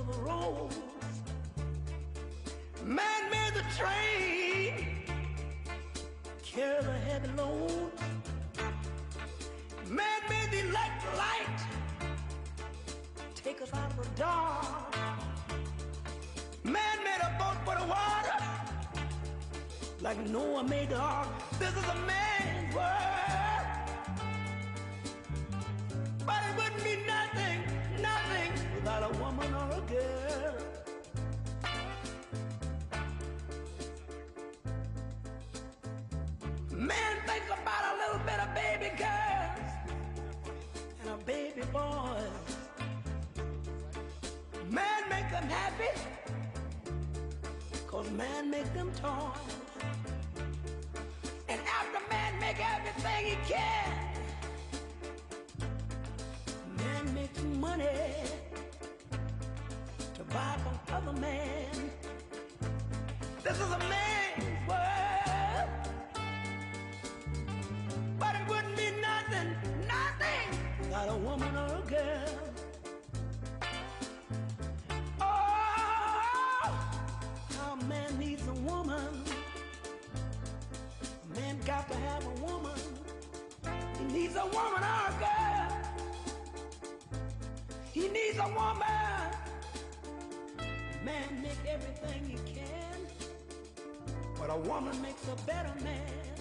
of the roads. Man made the train carry the heavy load. Man made the electric light take us out of the dark. Man made a boat for the water like Noah made the ark. This is a man's world, but it wouldn't be nothing, nothing without a woman or a girl. Man thinks about a little bit of baby girls and a baby boys. Man make them happy, 'cause man make them toys. And after man make everything he can, man makes money to buy from other man. This is a man's world, but it wouldn't be nothing, nothing without a woman or a girl. Oh, how man needs a woman. Man got to have a woman. He needs a woman or a girl. He needs a woman. Man make everything he can, but a woman makes a better man.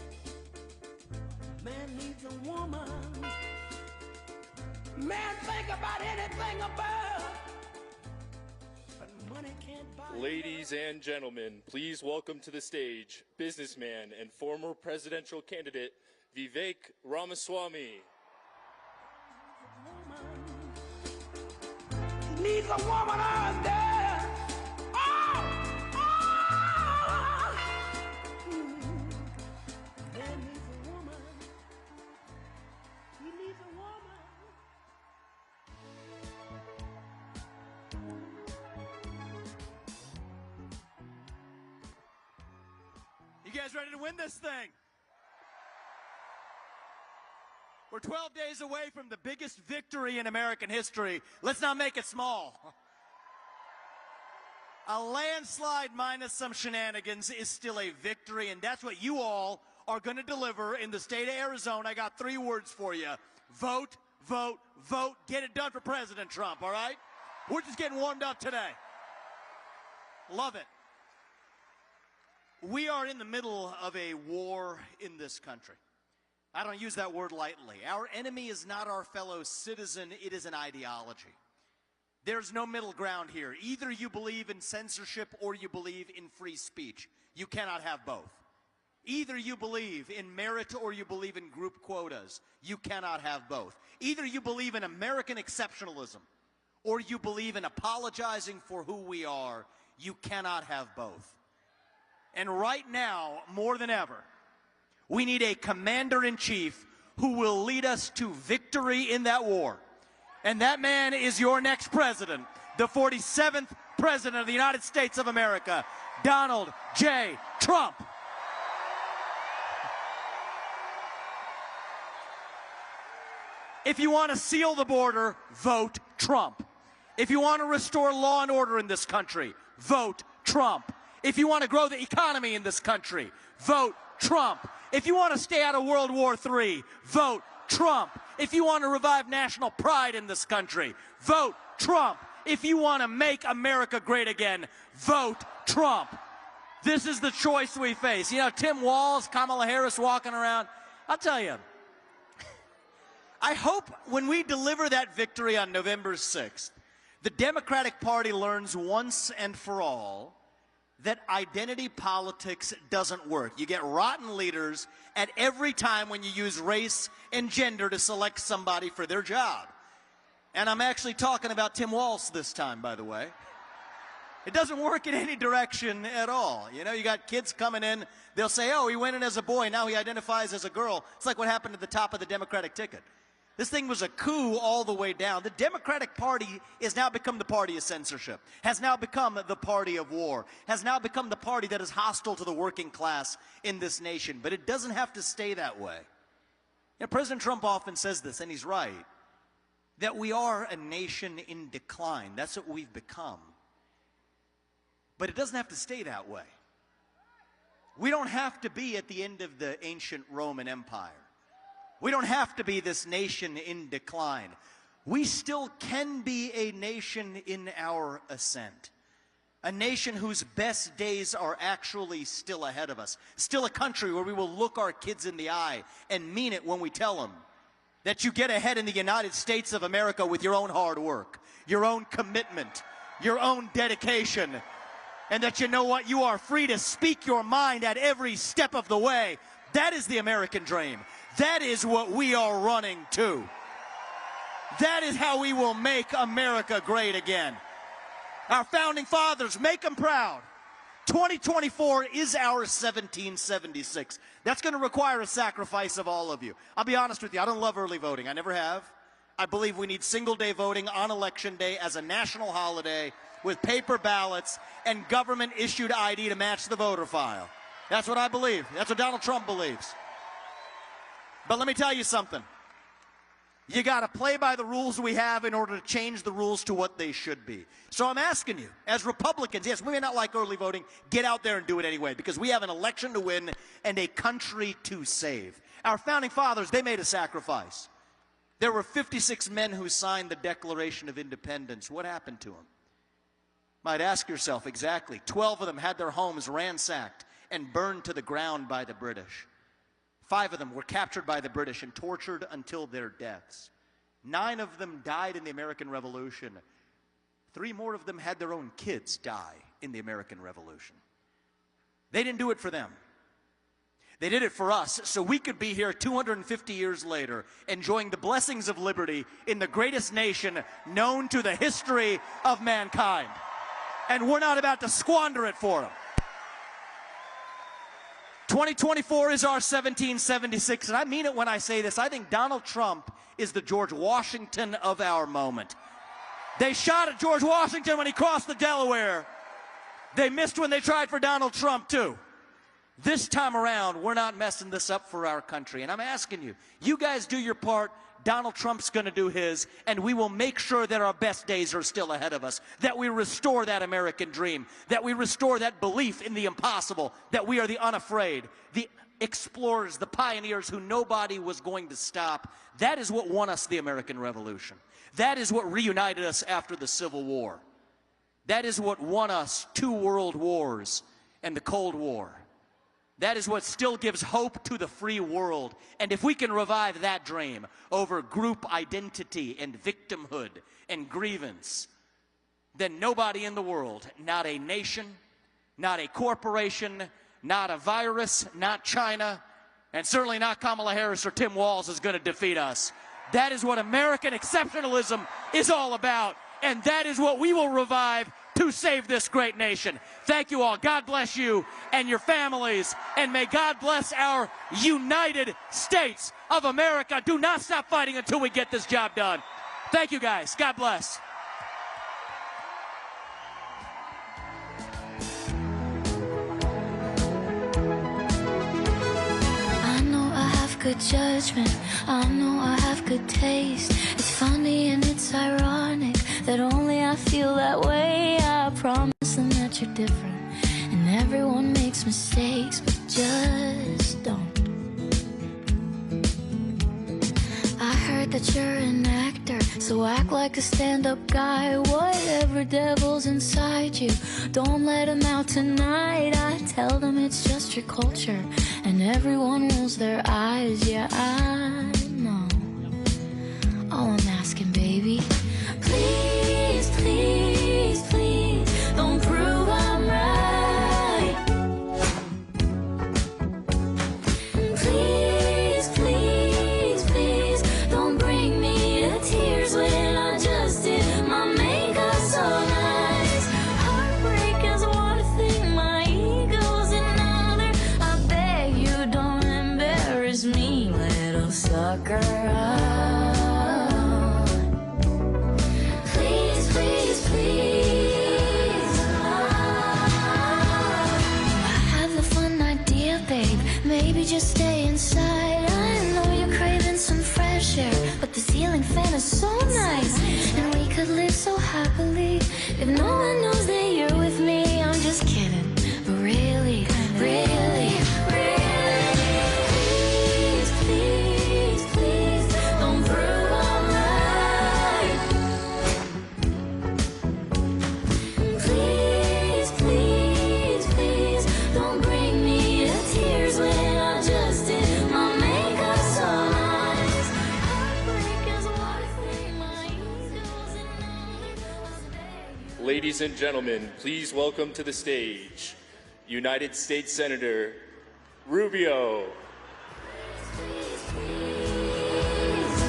Man needs a woman. Man think about anything above, but money can't buy. Ladies and gentlemen, please welcome to the stage businessman and former presidential candidate Vivek Ramaswamy. He needs a woman or a girl. Oh! Oh! Man needs a woman. He needs a woman. You guys ready to win this thing? We're 12 days away from the biggest victory in American history. Let's not make it small. A landslide minus some shenanigans is still a victory, and that's what you all are going to deliver in the state of Arizona. I got 3 words for you. Vote, vote, vote. Get it done for President Trump, all right? We're just getting warmed up today. Love it. We are in the middle of a war in this country. I don't use that word lightly. Our enemy is not our fellow citizen, it is an ideology. There's no middle ground here. Either you believe in censorship or you believe in free speech. You cannot have both. Either you believe in merit or you believe in group quotas. You cannot have both. Either you believe in American exceptionalism or you believe in apologizing for who we are. You cannot have both. And right now, more than ever, we need a commander-in-chief who will lead us to victory in that war. And that man is your next president, the 47th president of the United States of America, Donald J. Trump. If you want to seal the border, vote Trump. If you want to restore law and order in this country, vote Trump. If you want to grow the economy in this country, vote Trump. If you want to stay out of World War III, vote Trump. If you want to revive national pride in this country, vote Trump. If you want to make America great again, vote Trump. This is the choice we face. You know, Tim Walz, Kamala Harris walking around. I'll tell you, I hope when we deliver that victory on November 6th, the Democratic Party learns once and for all that identity politics doesn't work. You get rotten leaders at every time when you use race and gender to select somebody for their job. And I'm actually talking about Tim Walz this time, by the way. It doesn't work in any direction at all. You know, you got kids coming in, they'll say, oh, he went in as a boy, now he identifies as a girl. It's like what happened at the top of the Democratic ticket. This thing was a coup all the way down. The Democratic Party has now become the party of censorship, has now become the party of war, has now become the party that is hostile to the working class in this nation. But it doesn't have to stay that way. You know, President Trump often says this, and he's right, that we are a nation in decline. That's what we've become. But it doesn't have to stay that way. We don't have to be at the end of the ancient Roman Empire. We don't have to be this nation in decline. We still can be a nation in our ascent. A nation whose best days are actually still ahead of us. Still a country where we will look our kids in the eye and mean it when we tell them that you get ahead in the United States of America with your own hard work, your own commitment, your own dedication, and that you know what, you are free to speak your mind at every step of the way. That is the American dream. That is what we are running to. That is how we will make America great again. Our founding fathers, make them proud. 2024 is our 1776. That's going to require a sacrifice of all of you. I'll be honest with you, I don't love early voting. I never have. I believe we need single-day voting on Election Day as a national holiday with paper ballots and government-issued ID to match the voter file. That's what I believe. That's what Donald Trump believes. But let me tell you something. You got to play by the rules we have in order to change the rules to what they should be. So I'm asking you, as Republicans, yes, we may not like early voting, get out there and do it anyway, because we have an election to win and a country to save. Our founding fathers, they made a sacrifice. There were 56 men who signed the Declaration of Independence. What happened to them? Might ask yourself, exactly. 12 of them had their homes ransacked and burned to the ground by the British. 5 of them were captured by the British and tortured until their deaths. 9 of them died in the American Revolution. 3 more of them had their own kids die in the American Revolution. They didn't do it for them. They did it for us so we could be here 250 years later enjoying the blessings of liberty in the greatest nation known to the history of mankind. And we're not about to squander it for them. 2024 is our 1776, and I mean it when I say this. I think Donald Trump is the George Washington of our moment. They shot at George Washington when he crossed the Delaware. They missed when they tried for Donald Trump, too. This time around, we're not messing this up for our country. And I'm asking you, you guys do your part, Donald Trump's going to do his, and we will make sure that our best days are still ahead of us, that we restore that American dream, that we restore that belief in the impossible, that we are the unafraid, the explorers, the pioneers who nobody was going to stop. That is what won us the American Revolution. That is what reunited us after the Civil War. That is what won us 2 world wars and the Cold War. That is what still gives hope to the free world. And if we can revive that dream over group identity and victimhood and grievance, then nobody in the world, not a nation, not a corporation, not a virus, not China, and certainly not Kamala Harris or Tim Walz is going to defeat us. That is what American exceptionalism is all about, and that is what we will revive to save this great nation. Thank you all. God bless you and your families, and may God bless our United States of America. Do not stop fighting until we get this job done. Thank you, guys. God bless. I know I have good judgment. I know I have good taste. It's funny and it's ironic that only I feel that way. I promise them that you're different, and everyone makes mistakes, but just don't. I heard that you're an actor, so act like a stand-up guy. Whatever devil's inside you, don't let him out tonight. I tell them it's just your culture, and everyone rolls their eyes. Yeah, I know. All I'm asking, baby, please, please, please, don't prove I'm right. Please, please, please, don't bring me to tears when I just did my makeup so nice. Heartbreak is one thing, my ego's another. I beg you, don't embarrass me, little sucker. Maybe just stay inside. I know you're craving some fresh air, but the ceiling fan is so nice, and we could live so happily if no one knows that you're with me. I'm just just kidding. But really, really, really, please, please, please, don't ruin mine. Please, please, please, don't bring me to tears when I just did my makeup so nice. Heartbreak is one thing, my eagles and I. Ladies and gentlemen, please welcome to the stage United States Senator Rubio. Please, please,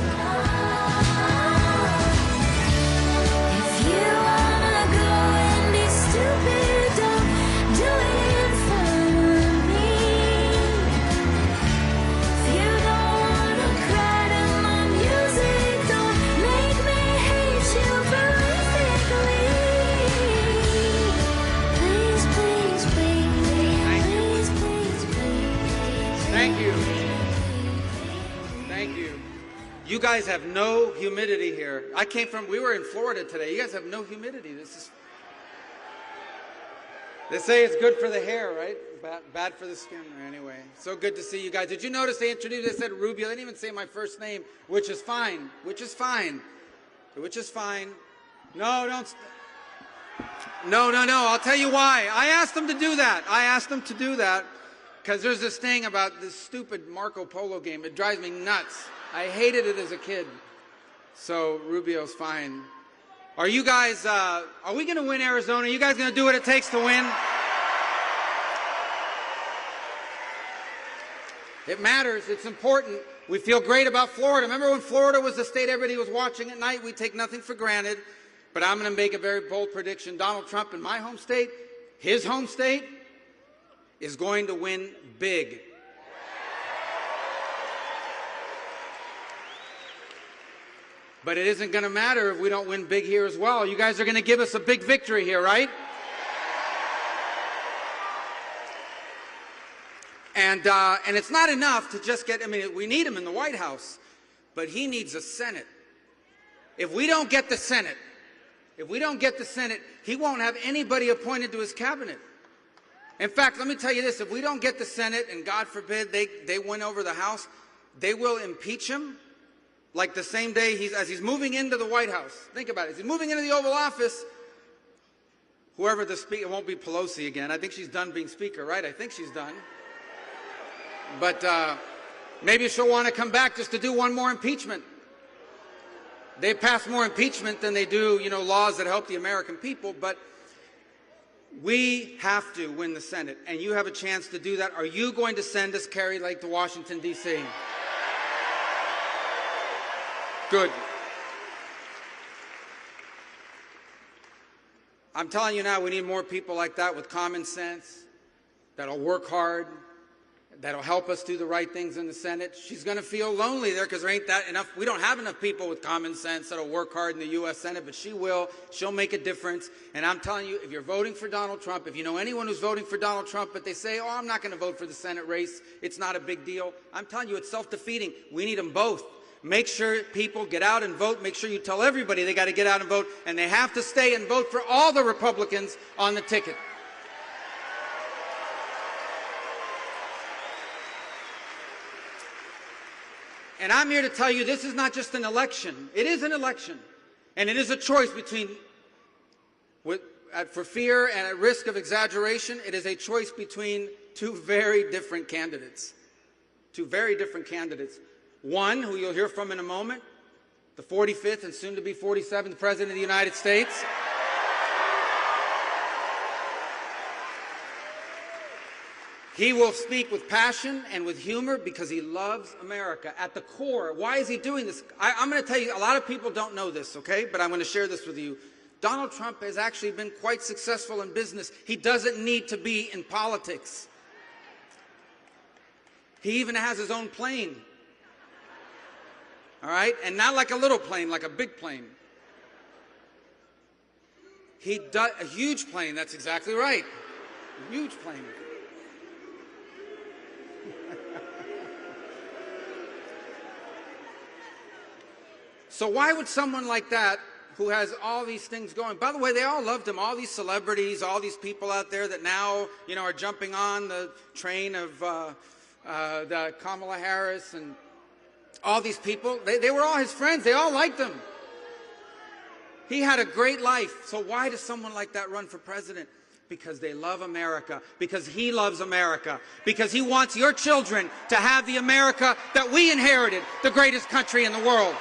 if you wanna go and be stupid, don't do it in front of me. If you don't wanna cry to my music, don't make me hate you horrifically. Please, please, please, please, please, please. Thank you. Thank you. You guys have no humidity here. We were in Florida today. You guys have no humidity. They say it's good for the hair, right? Bad for the skin, anyway. So good to see you guys. Did you notice they said Rubio? They didn't even say my first name, which is fine. Which is fine. Which is fine. No, don't. No. I'll tell you why. I asked them to do that. Because there's this thing about this stupid Marco Polo game. It drives me nuts. I hated it as a kid. So Rubio's fine. Are you guys, are we going to win Arizona? Are you guys going to do what it takes to win? It matters. It's important. We feel great about Florida. Remember when Florida was the state everybody was watching at night? We take nothing for granted. But I'm going to make a very bold prediction. Donald Trump in my home state, his home state, is going to win big. But it isn't going to matter if we don't win big here as well. You guys are going to give us a big victory here, right? And it's not enough to just get, we need him in the White House, but he needs a Senate. If we don't get the Senate, he won't have anybody appointed to his cabinet. In fact, let me tell you this, if we don't get the Senate, and God forbid they win over the House, they will impeach him like the same day as he's moving into the White House. Think about it. As he's moving into the Oval Office, whoever the speaker, it won't be Pelosi again. I think she's done being speaker, right? I think she's done. But maybe she'll want to come back just to do one more impeachment. They pass more impeachment than they do, laws that help the American people, but we have to win the Senate, and you have a chance to do that. Are you going to send us, Carrie Lake, to Washington, D.C.? Good. I'm telling you now, we need more people like that with common sense, that'll work hard, that'll help us do the right things in the Senate. She's going to feel lonely there because there ain't that enough. We don't have enough people with common sense that'll work hard in the U.S. Senate, but she will. She'll make a difference. And I'm telling you, if you're voting for Donald Trump, if you know anyone who's voting for Donald Trump, but they say, I'm not going to vote for the Senate race, it's not a big deal. I'm telling you, it's self-defeating. We need them both. Make sure people get out and vote. Make sure you tell everybody they got to get out and vote, and they have to stay and vote for all the Republicans on the ticket. And I'm here to tell you this is not just an election. It is an election. And it is a choice between, for fear and at risk of exaggeration, it is a choice between two very different candidates. Two very different candidates. One, who you'll hear from in a moment, the 45th and soon to be 47th President of the United States. He will speak with passion and with humor because he loves America at the core. Why is he doing this? I'm going to tell you, a lot of people don't know this, okay? But I'm going to share this with you. Donald Trump has actually been quite successful in business. He doesn't need to be in politics. He even has his own plane. All right? And not like a little plane, like a big plane. He does a huge plane, that's exactly right. A huge plane. So why would someone like that, who has all these things going. By the way, they all loved him. All these celebrities, all these people out there that now, you know, are jumping on the train of the Kamala Harris and all these people. They were all his friends. They all liked him. He had a great life. So why does someone like that run for president? Because they love America. Because he loves America. Because he wants your children to have the America that we inherited, the greatest country in the world.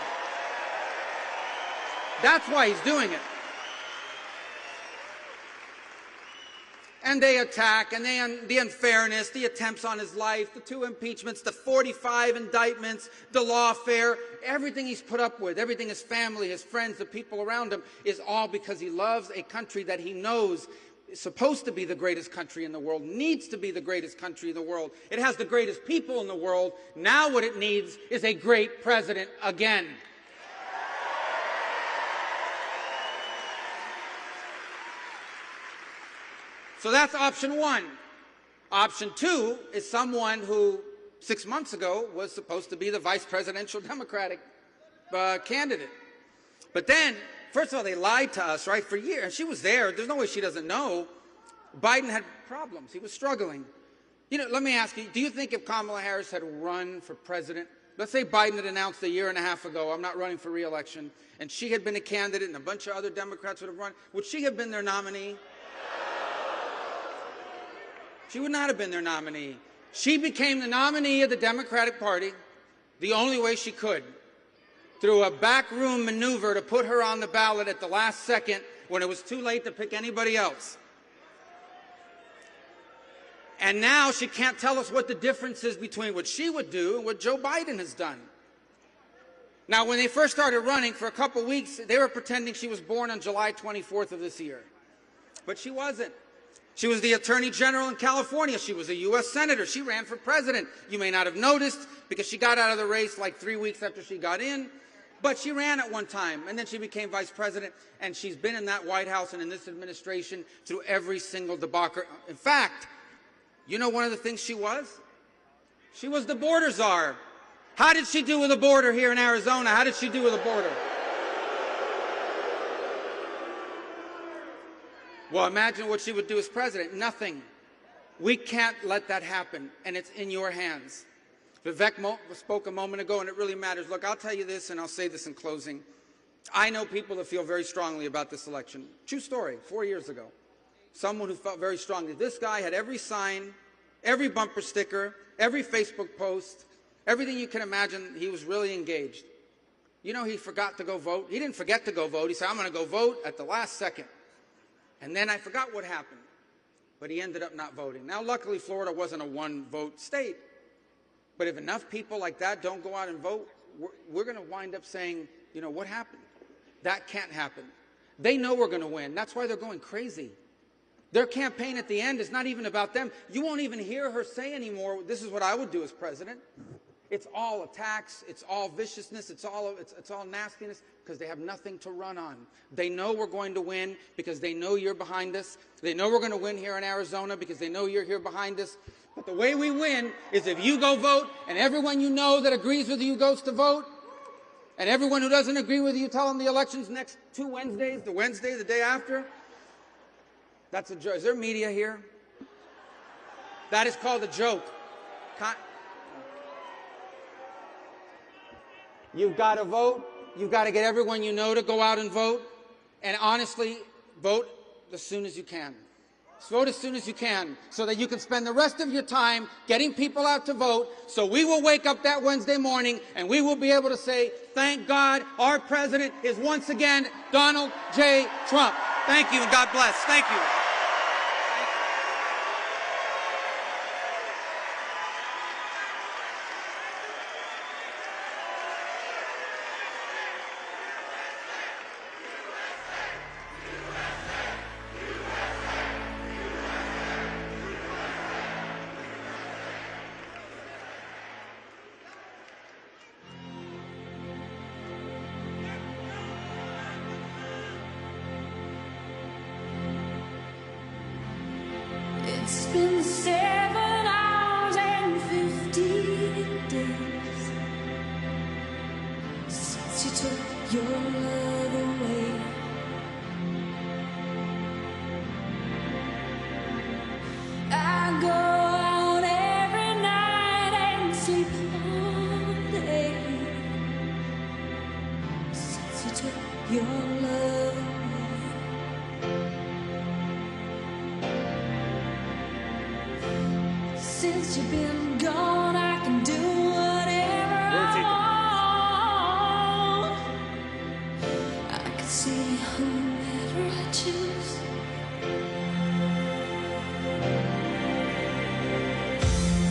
That's why he's doing it. And they attack, and the unfairness, the attempts on his life, the 2 impeachments, the 45 indictments, the lawfare, everything he's put up with, everything his family, his friends, the people around him, is all because he loves a country that he knows is supposed to be the greatest country in the world, needs to be the greatest country in the world. It has the greatest people in the world. Now what it needs is a great president again. So that's option 1. Option 2 is someone who 6 months ago was supposed to be the vice presidential Democratic candidate. But then, first of all, they lied to us, right, for years. And she was there. There's no way she doesn't know. Biden had problems. He was struggling. You know, let me ask you, do you think if Kamala Harris had run for president, let's say Biden had announced a year and a half ago, I'm not running for re-election, and she had been a candidate and a bunch of other Democrats would have run, would she have been their nominee? She would not have been their nominee. She became the nominee of the Democratic Party the only way she could, through a backroom maneuver to put her on the ballot at the last second when it was too late to pick anybody else. And now she can't tell us what the difference is between what she would do and what Joe Biden has done. Now, when they first started running, for a couple weeks, they were pretending she was born on July 24th of this year. But she wasn't. She was the Attorney General in California. She was a U.S. Senator. She ran for president. You may not have noticed because she got out of the race like 3 weeks after she got in. But she ran at one time, and then she became vice president, and she's been in that White House and in this administration through every single debacle. In fact, you know one of the things she was? She was the border czar. How did she do with the border here in Arizona? How did she do with the border? Well, imagine what she would do as president. Nothing. We can't let that happen, and it's in your hands. Vivek spoke a moment ago, and it really matters. Look, I'll tell you this, and I'll say this in closing. I know people that feel very strongly about this election. True story, 4 years ago. Someone who felt very strongly. This guy had every sign, every bumper sticker, every Facebook post, everything you can imagine. He was really engaged. You know, he forgot to go vote. He didn't forget to go vote. He said, I'm going to go vote at the last second. And then I forgot what happened, but he ended up not voting. Now, luckily, Florida wasn't a one-vote state, but if enough people like that don't go out and vote, we're going to wind up saying, you know, what happened? That can't happen. They know we're going to win. That's why they're going crazy. Their campaign at the end is not even about them. You won't even hear her say anymore, this is what I would do as president. It's all attacks, it's all viciousness, it's all nastiness, because they have nothing to run on. They know we're going to win because they know you're behind us. They know we're going to win here in Arizona because they know you're here behind us. But the way we win is if you go vote and everyone you know that agrees with you goes to vote, and everyone who doesn't agree with you tell them the election's next 2 Wednesdays, the Wednesday, the day after. That's a joke. Is there media here? That is called a joke. You've got to vote. You've got to get everyone you know to go out and vote. And honestly, vote as soon as you can. Vote as soon as you can so that you can spend the rest of your time getting people out to vote, so we will wake up that Wednesday morning and we will be able to say, thank God our president is once again Donald J. Trump. Thank you and God bless. Thank you. It's been 7 hours and 15 days since you took your love away. since you've been gone, I can do whatever I want. I can see whoever I choose.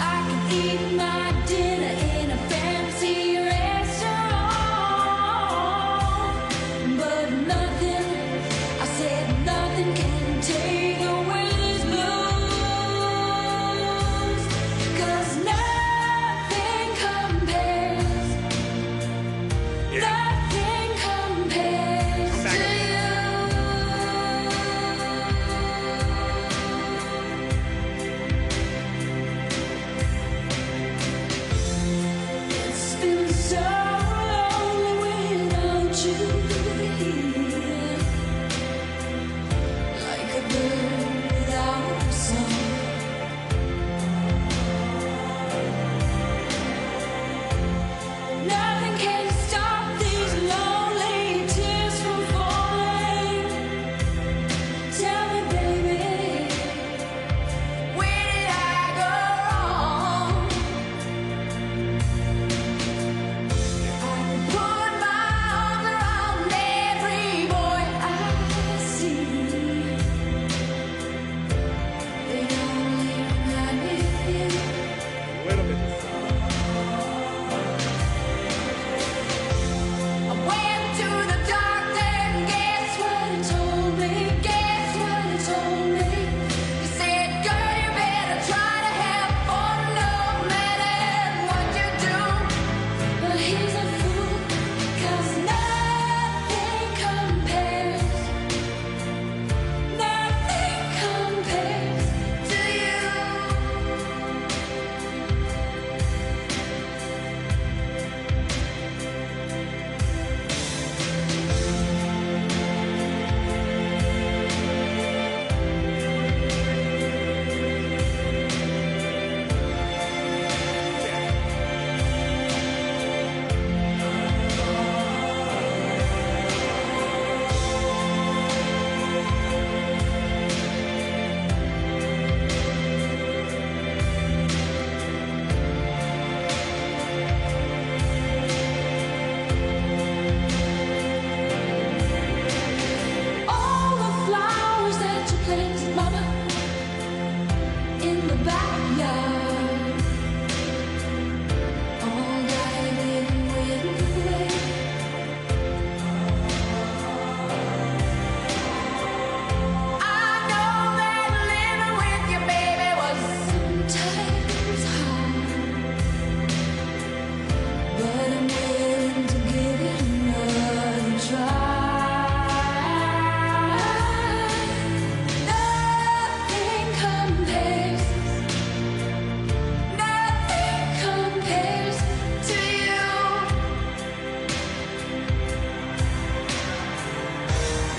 I can eat my dinner in a fancy restaurant, but nothing, I said nothing can take away these blues, 'cause nothing compares, nothing compares to you. It's been so lonely without you here, like a bird without a song. Nothing can stop these lonely tears from falling. Tell me, baby, where did I go wrong? I can put my arms around every boy I see. They only remind me of you. I went to the doctor and guess what he told me? Guess what he told me? He said, girl, you better try to have fun no matter what you do. But he's a fool, 'cause nothing compares, nothing compares to you. All the flowers that you planted, mama, in the backyard, all died in wind away. I know that living with you, baby, was sometimes hard, but I'm willing to give it another try. Nothing compares, nothing compares to you.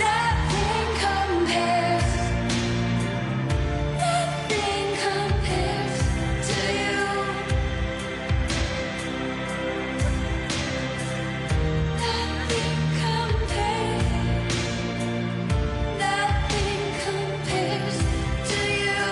Nothing compares, nothing compares to you. Nothing compares, nothing compares to you.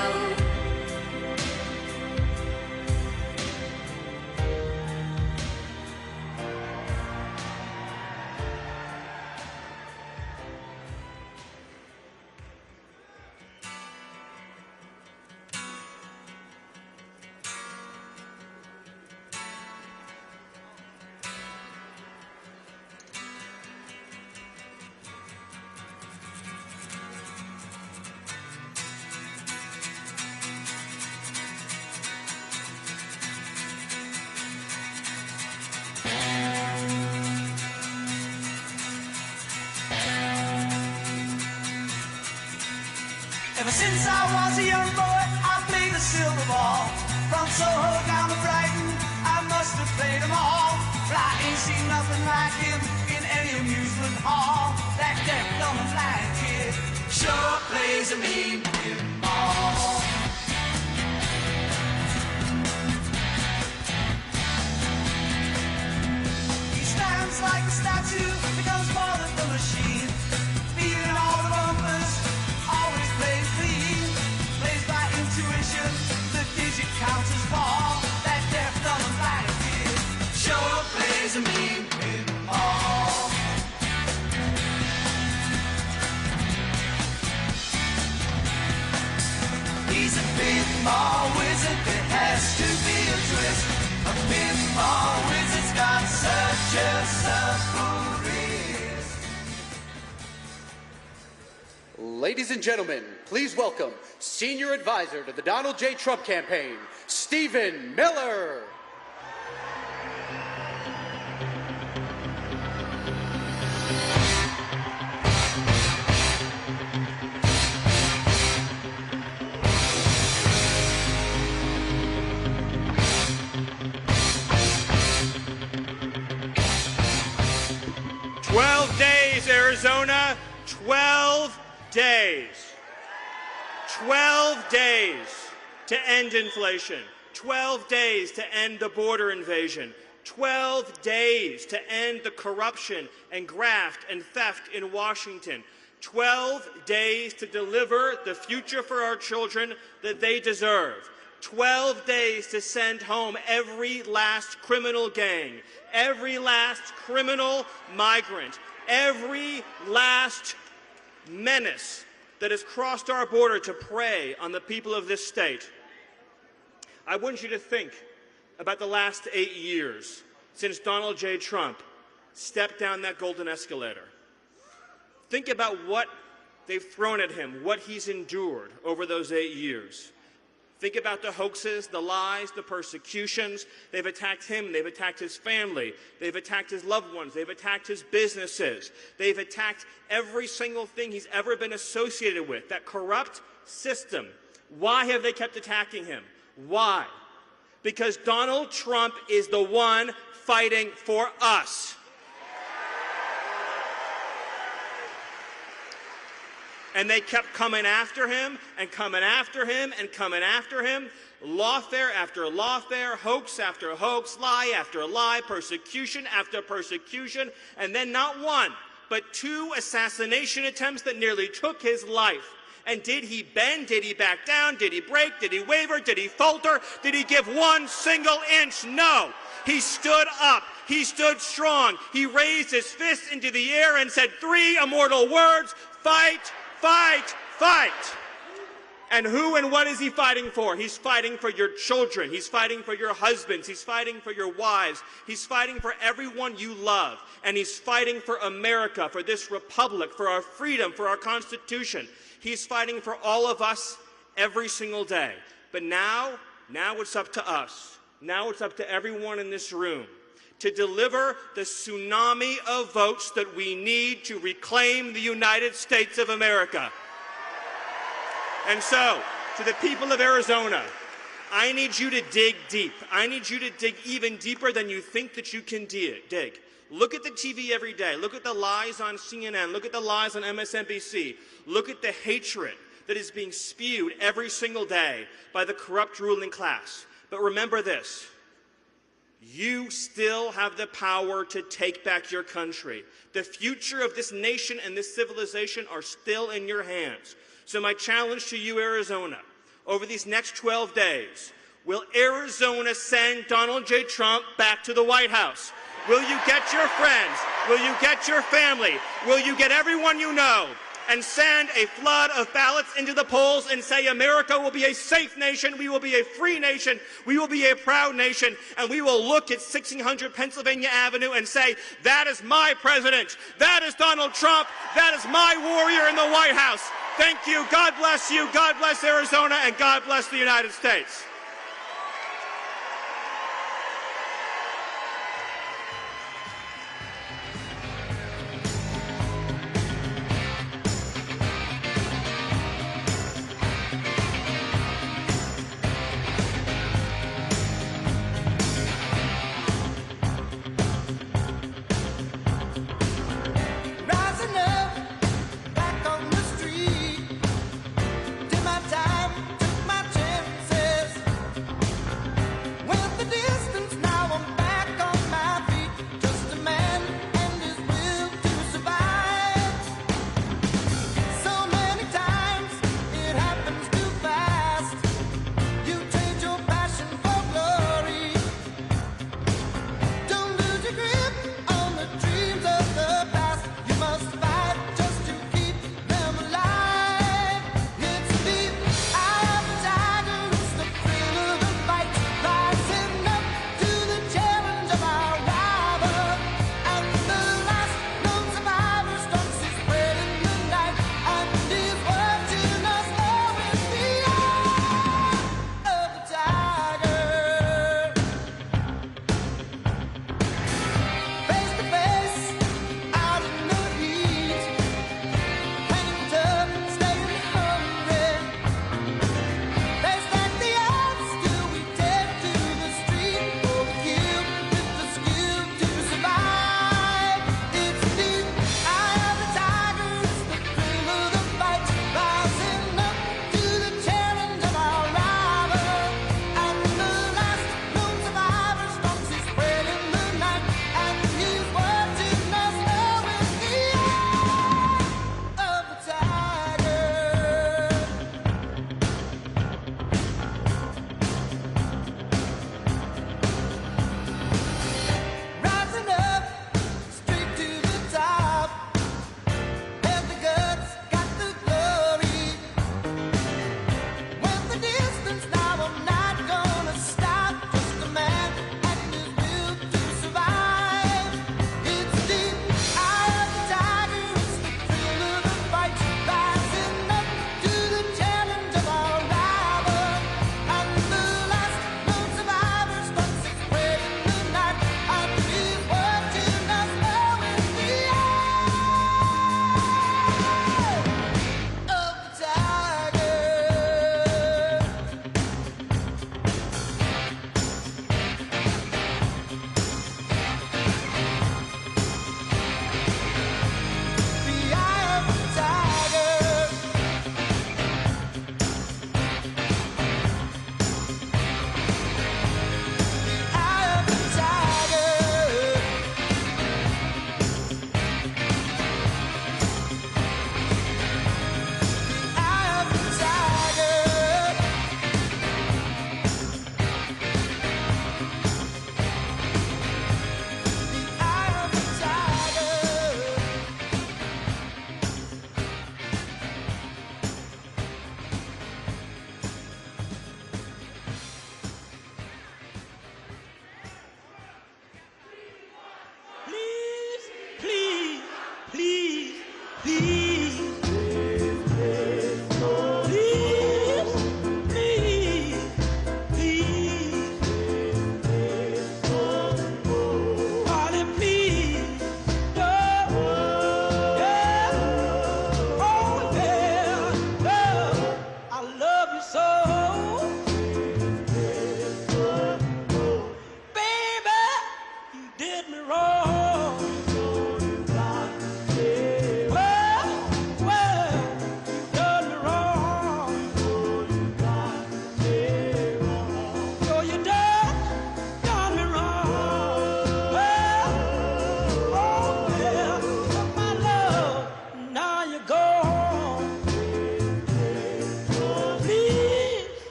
Ever since I was a young boy, I played the silver ball. From Soho down to Brighton, I must have played them all. But I ain't seen nothing like him in any amusement hall. That deaf, dumb, and blind kid sure plays a mean pinball. He stands like a statue, becomes more than the machine. Feeling all the bumpers, always plays clean. Plays by intuition, the digit counters pinball wizard, there has to be a twist. A pinball wizard's got such a supple wrist. Ladies and gentlemen, please welcome Senior Advisor to the Donald J. Trump campaign, Stephen Miller. Arizona, 12 days. 12 days to end inflation. 12 days to end the border invasion. 12 days to end the corruption and graft and theft in Washington. 12 days to deliver the future for our children that they deserve. 12 days to send home every last criminal gang, every last criminal migrant, every last menace that has crossed our border to prey on the people of this state. I want you to think about the last 8 years since Donald J. Trump stepped down that golden escalator. Think about what they've thrown at him, what he's endured over those 8 years. Think about the hoaxes, the lies, the persecutions. They've attacked him. They've attacked his family. They've attacked his loved ones. They've attacked his businesses. They've attacked every single thing he's ever been associated with, that corrupt system. Why have they kept attacking him? Why? Because Donald Trump is the one fighting for us. And they kept coming after him and coming after him and coming after him. Lawfare after lawfare, hoax after hoax, lie after lie, persecution after persecution, and then not one, but 2 assassination attempts that nearly took his life. And did he bend? Did he back down? Did he break? Did he waver? Did he falter? Did he give one single inch? No. He stood up. He stood strong. He raised his fist into the air and said 3 immortal words: fight, fight, fight. And who and what is he fighting for? He's fighting for your children. He's fighting for your husbands. He's fighting for your wives. He's fighting for everyone you love. And he's fighting for America, for this republic, for our freedom, for our Constitution. He's fighting for all of us every single day. But now it's up to us. Now it's up to everyone in this room to deliver the tsunami of votes that we need to reclaim the United States of America. And so, to the people of Arizona, I need you to dig deep. I need you to dig even deeper than you think that you can dig. Look at the TV every day. Look at the lies on CNN. Look at the lies on MSNBC. Look at the hatred that is being spewed every single day by the corrupt ruling class. But remember this. You still have the power to take back your country. The future of this nation and this civilization are still in your hands. So my challenge to you, Arizona, over these next 12 days, will Arizona send Donald J. Trump back to the White House? Will you get your friends? Will you get your family? Will you get everyone you know and send a flood of ballots into the polls and say America will be a safe nation, we will be a free nation, we will be a proud nation, and we will look at 1600 Pennsylvania Avenue and say, that is my president, that is Donald Trump, that is my warrior in the White House. Thank you, God bless you, God bless Arizona, and God bless the United States. Rising up, back on the street. Did my time, took my chances.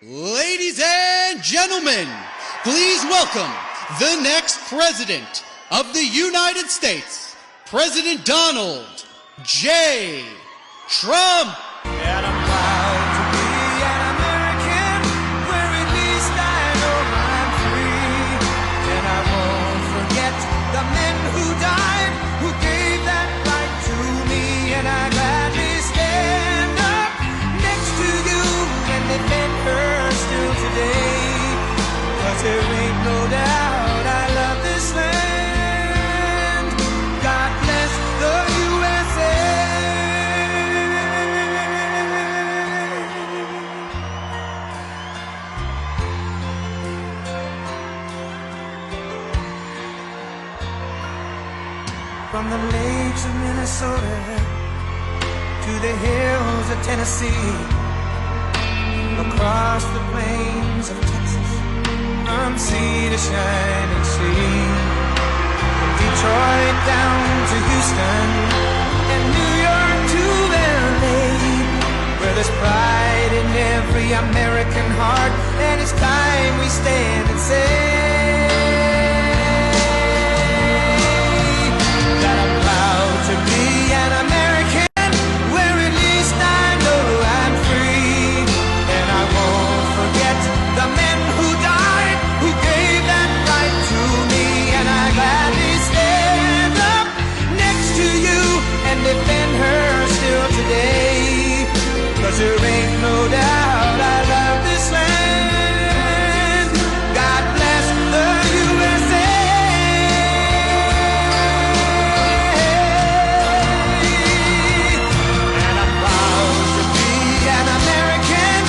Ladies and gentlemen, please welcome the next president of the United States, President Donald J. Trump. And I'm proud to be an American, where at least I know I'm free. And I won't forget the men who died, who gave that right to me. And I gladly stand up next to you and defend her still today. 'Cause there ain't no doubt I love this land. God bless the USA. From the lakes of Minnesota to the hills of Tennessee, across the plains of Texas, from sea to shining sea, from Detroit down to Houston and New York to LA, where there's pride in every American heart, and it's time we stand and say that I'm proud to be an American, where at least I know I'm free. And I won't forget the men who died, who gave that right to me. And I gladly stand up next to you and defend her still today. 'Cause there ain't no doubt I love this land. God bless the USA. And I'm proud to be an American,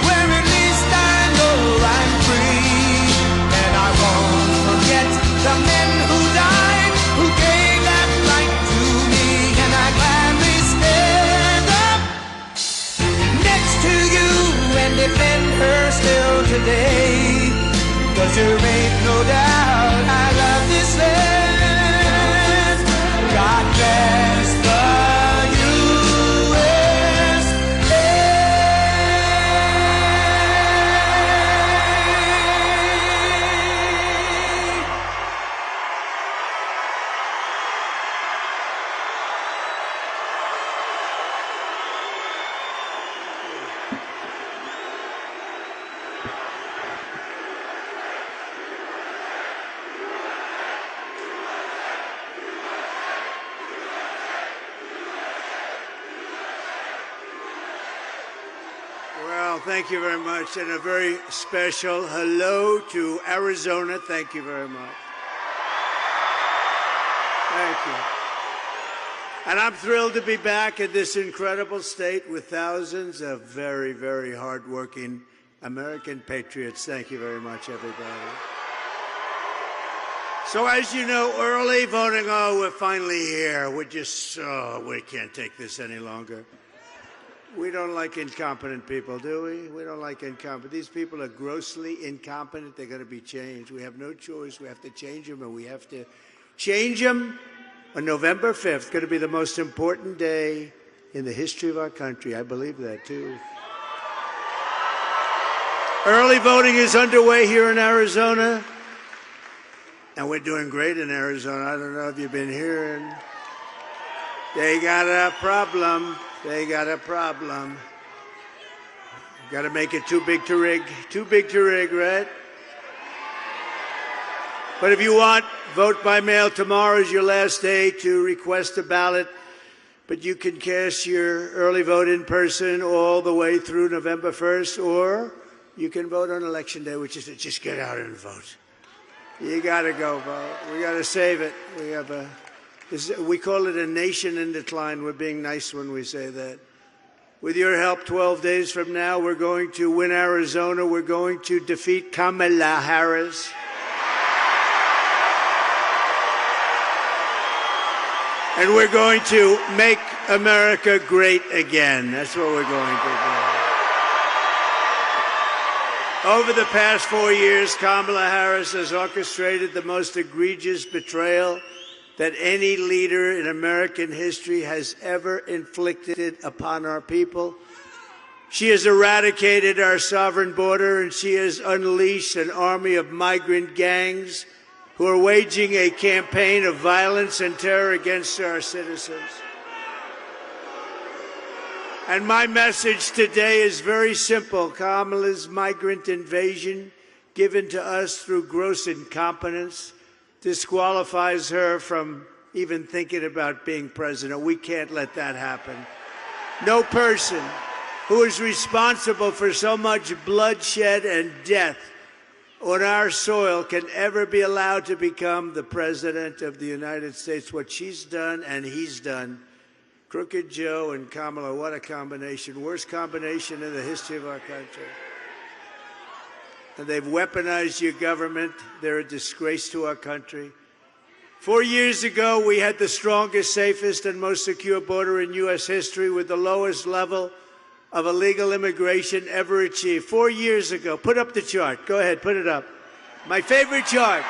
where at least I know I'm free. And I won't forget the men who died, who gave that right to me. And I gladly stand up next to you and defend her still today. 'Cause there ain't no doubt I love this land. God bless the USA. Well, thank you very much, and a very special hello to Arizona. Thank you very much. Thank you. And I'm thrilled to be back in this incredible state with thousands of very, very hardworking American patriots. Thank you very much, everybody. So as you know, early voting, oh, we're finally here. We're just, we can't take this any longer. We don't like incompetent people, do we? We don't like incompetent. These people are grossly incompetent. They're going to be changed. We have no choice. We have to change them, and we have to change them on November 5th. It's going to be the most important day in the history of our country. I believe that, too. Early voting is underway here in Arizona, and we're doing great in Arizona. I don't know if you've been hearing. They got a problem. They got a problem. Got to make it too big to rig. Too big to rig, right? But if you want, vote by mail. Tomorrow is your last day to request a ballot. But you can cast your early vote in person all the way through November 1st, or you can vote on Election Day, which is to just get out and vote. You got to go vote. We got to save it. We call it a nation in decline. We're being nice when we say that. With your help, 12 days from now, we're going to win Arizona. We're going to defeat Kamala Harris. And we're going to make America great again. That's what we're going to do. Over the past 4 years, Kamala Harris has orchestrated the most egregious betrayal that any leader in American history has ever inflicted upon our people. She has eradicated our sovereign border, and she has unleashed an army of migrant gangs who are waging a campaign of violence and terror against our citizens. And my message today is very simple. Kamala's migrant invasion, given to us through gross incompetence, disqualifies her from even thinking about being president. We can't let that happen. No person who is responsible for so much bloodshed and death on our soil can ever be allowed to become the president of the United States. What she's done and he's done. Crooked Joe and Kamala, what a combination. Worst combination in the history of our country. And they've weaponized your government. They're a disgrace to our country. 4 years ago, we had the strongest, safest, and most secure border in U.S. history with the lowest level of illegal immigration ever achieved. 4 years ago. Put up the chart. Go ahead, put it up. My favorite chart.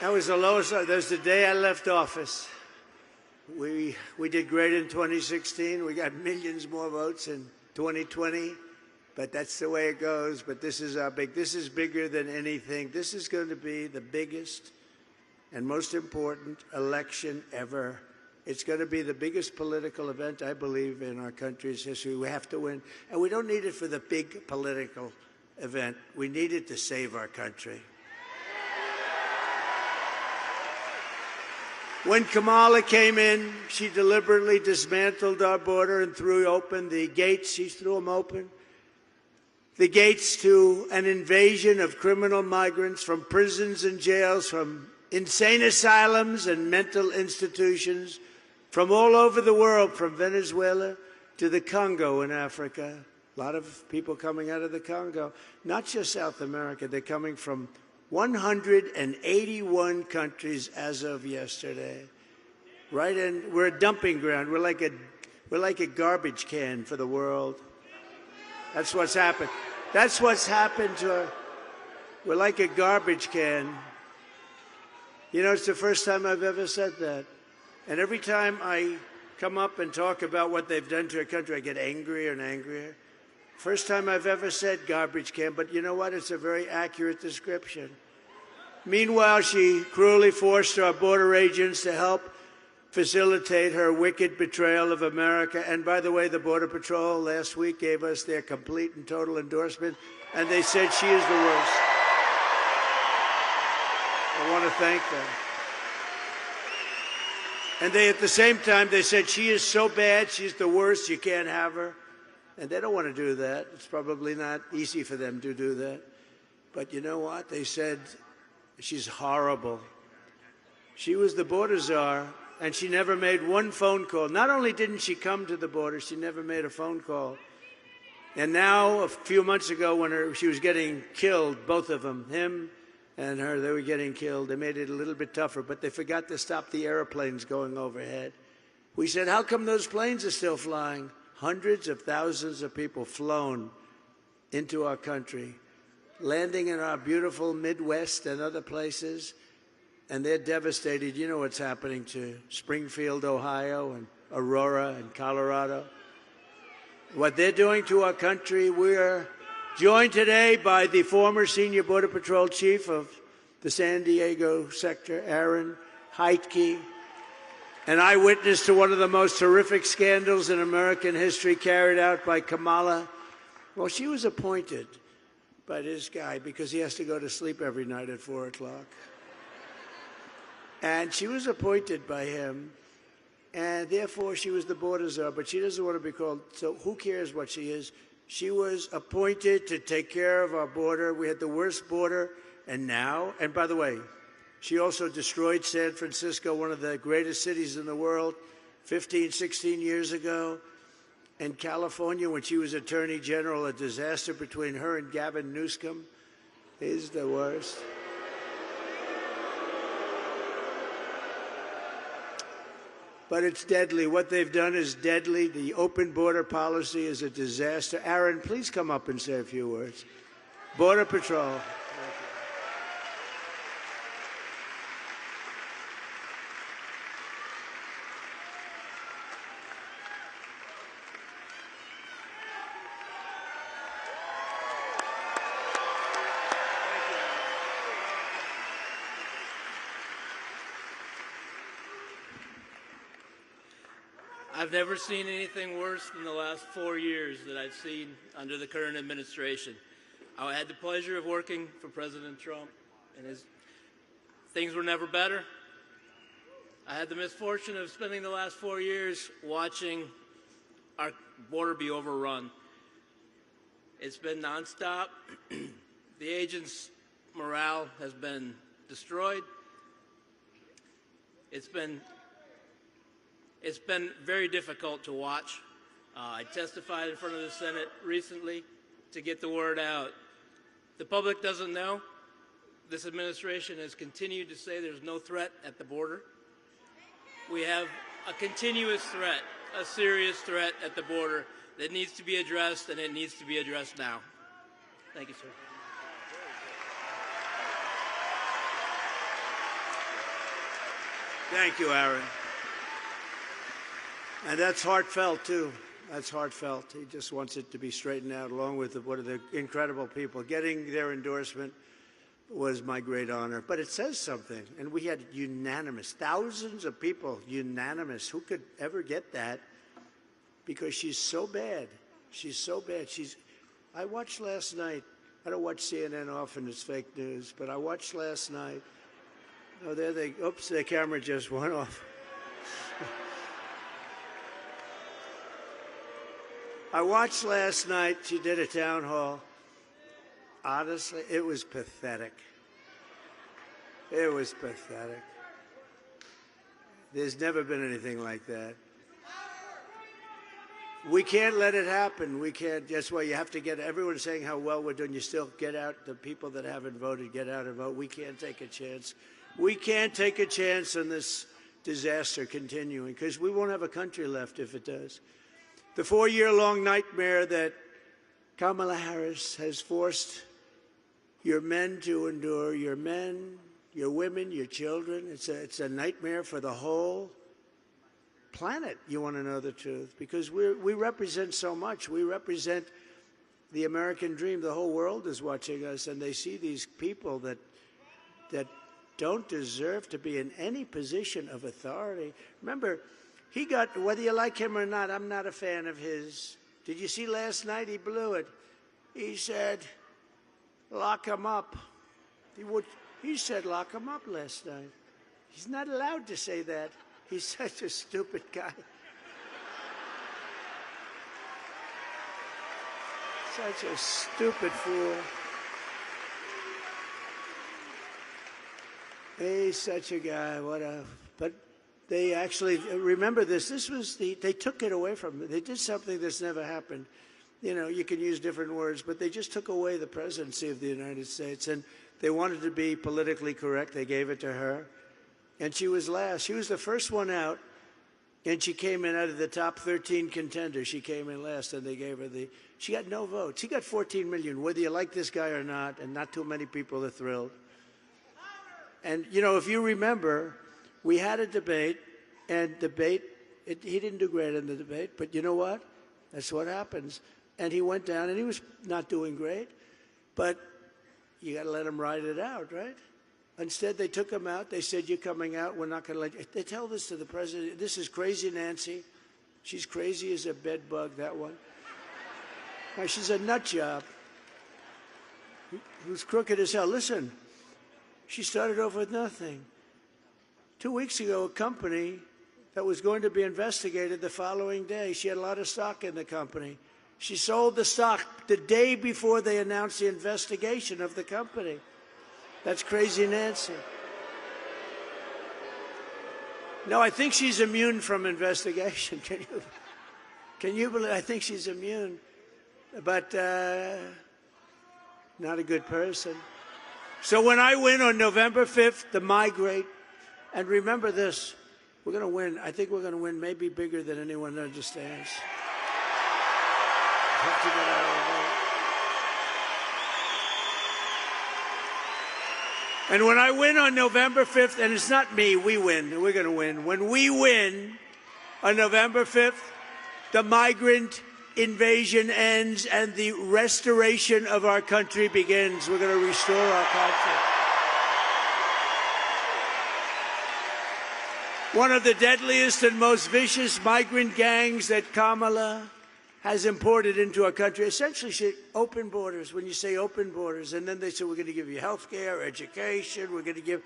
That was the lowest. That was the day I left office. We did great in 2016. We got millions more votes in 2020, but that's the way it goes. But this is this is bigger than anything. This is going to be the biggest and most important election ever. It's going to be the biggest political event, I believe, in our country's history. We have to win. And we don't need it for the big political event. We need it to save our country. When Kamala came in, she deliberately dismantled our border and threw open the gates. She threw them open. The gates to an invasion of criminal migrants from prisons and jails, from insane asylums and mental institutions, from all over the world, from Venezuela to the Congo in Africa. A lot of people coming out of the Congo. Not just South America. They're coming from 181 countries as of yesterday. Right in, we're a dumping ground. We're like a garbage can for the world. That's what's happened. That's what's happened to our, we're like a garbage can. You know, it's the first time I've ever said that. And every time I come up and talk about what they've done to our country, I get angrier and angrier. First time I've ever said garbage can, but you know what? It's a very accurate description. Meanwhile, she cruelly forced our border agents to help facilitate her wicked betrayal of America. And by the way, the Border Patrol last week gave us their complete and total endorsement, and they said she is the worst. I want to thank them. And they, at the same time, they said she is so bad, she's the worst, you can't have her. And they don't want to do that. It's probably not easy for them to do that. But you know what? They said she's horrible. She was the border czar, and she never made one phone call. Not only didn't she come to the border, she never made a phone call. And now, a few months ago, when she was getting killed, both of them, him and her, they were getting killed. They made it a little bit tougher, but they forgot to stop the airplanes going overhead. We said, how come those planes are still flying? Hundreds of thousands of people flown into our country, landing in our beautiful Midwest and other places, and they're devastated. You know what's happening to Springfield, Ohio, and Aurora and Colorado. What they're doing to our country. We're joined today by the former senior Border Patrol chief of the San Diego sector, Aaron Heitke, an eyewitness to one of the most horrific scandals in American history carried out by Kamala. Well, she was appointed by this guy because he has to go to sleep every night at 4 o'clock. And she was appointed by him, and therefore she was the border czar, but she doesn't want to be called, so who cares what she is? She was appointed to take care of our border. We had the worst border, and now, and by the way, she also destroyed San Francisco, one of the greatest cities in the world, 15, 16 years ago. And California, when she was Attorney General, a disaster between her and Gavin Newsom is the worst. but it's deadly. What they've done is deadly. The open border policy is a disaster. Aaron, please come up and say a few words. Border Patrol. I've never seen anything worse than the last 4 years that I've seen under the current administration. I had the pleasure of working for President Trump, and things were never better. I had the misfortune of spending the last 4 years watching our border be overrun. It's been nonstop. The agents' morale has been destroyed. It's been very difficult to watch. I testified in front of the Senate recently to get the word out. The public doesn't know. This administration has continued to say there's no threat at the border. We have a continuous threat, a serious threat at the border that needs to be addressed, and it needs to be addressed now. Thank you, sir. Thank you, Aaron. And that's heartfelt, too. That's heartfelt. He just wants it to be straightened out, along with one of the incredible people. Getting their endorsement was my great honor. But it says something. And we had unanimous, thousands of people, unanimous. Who could ever get that? Because she's so bad. She's so bad. I watched last night. I don't watch CNN often. It's fake news. But I watched last night. Oh, oops, the camera just went off. I watched last night, she did a town hall. Honestly, it was pathetic. It was pathetic. There's never been anything like that. We can't let it happen. We can't. That's why you have to get everyone saying how well we're doing. You still get out, the people that haven't voted, get out and vote. We can't take a chance. We can't take a chance on this disaster continuing, because we won't have a country left if it does. The 4-year-long nightmare that Kamala Harris has forced your men to endure, your men, your women, your children, it's a nightmare for the whole planet, you want to know the truth, because we represent so much. We represent the American dream. The whole world is watching us, and they see these people that don't deserve to be in any position of authority. Remember, he got, whether you like him or not, I'm not a fan of his. Did you see last night? He blew it. He said, lock him up. He said, lock him up last night. He's not allowed to say that. He's such a stupid guy. Such a stupid fool. He's such a guy. But they actually, remember this, they took it away from them. They did something that's never happened. You know, you can use different words, but they just took away the presidency of the United States. And they wanted to be politically correct. They gave it to her. And she was last. She was the first one out. And she came in out of the top 13 contenders. She came in last, and they gave her she got no votes. She got 14 million, whether you like this guy or not, and not too many people are thrilled. And, you know, if you remember, we had a debate, and he didn't do great in the debate, but you know what? That's what happens. And he went down, and he was not doing great, but you got to let him ride it out, right? Instead, they took him out. They said, you're coming out. We're not going to let you. They tell this to the president. This is crazy Nancy. She's crazy as a bed bug, that one. Now, she's a nut job who's crooked as hell. Listen, she started over with nothing. 2 weeks ago, a company that was going to be investigated the following day, she had a lot of stock in the company. She sold the stock the day before they announced the investigation of the company. That's crazy Nancy. No, I think she's immune from investigation. Can you believe? I think she's immune, but not a good person. So when I win on November 5th, the Migrant, and remember this, We're going to win. I think we're going to win maybe bigger than anyone understands. Have to get out of the vote. And when I win on November 5th, and it's not me, we win. We're going to win. When we win on November 5th, the migrant invasion ends and the restoration of our country begins. We're going to restore our country. One of the deadliest and most vicious migrant gangs that Kamala has imported into our country essentially said open borders. When you say open borders, and then they say we're going to give you health care, education, we're going to give,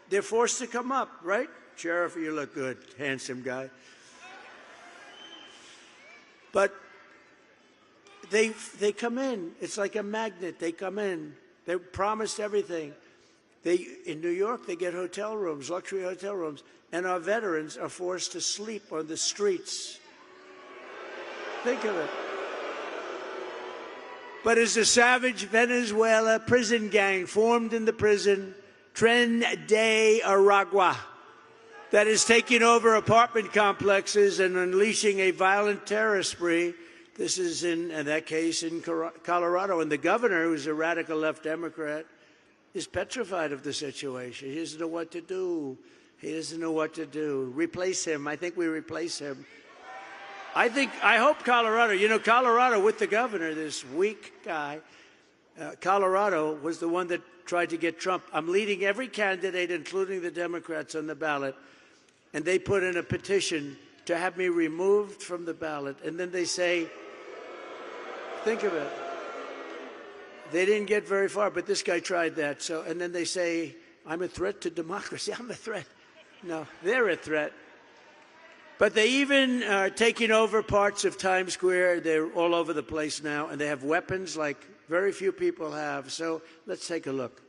they're forced to come up, right? Sheriff, you look good, handsome guy. But they come in. It's like a magnet. They come in. They're promised everything. In New York, they get hotel rooms, luxury hotel rooms, and our veterans are forced to sleep on the streets. Think of it. But it's a savage Venezuela prison gang formed in the prison, Tren de Aragua, that is taking over apartment complexes and unleashing a violent terror spree. This is in that case in Colorado. And the governor, who's a radical left Democrat, is petrified of the situation. He doesn't know what to do. He doesn't know what to do. Replace him. I think we replace him. I hope Colorado, you know, Colorado with the governor, this weak guy, Colorado was the one that tried to get Trump. I'm leading every candidate, including the Democrats, on the ballot, and they put in a petition to have me removed from the ballot. And then they say, think of it, they didn't get very far, but this guy tried that. So, and then they say, I'm a threat to democracy. I'm a threat. No, they're a threat. But they even are taking over parts of Times Square. They're all over the place now, and they have weapons like very few people have. So let's take a look.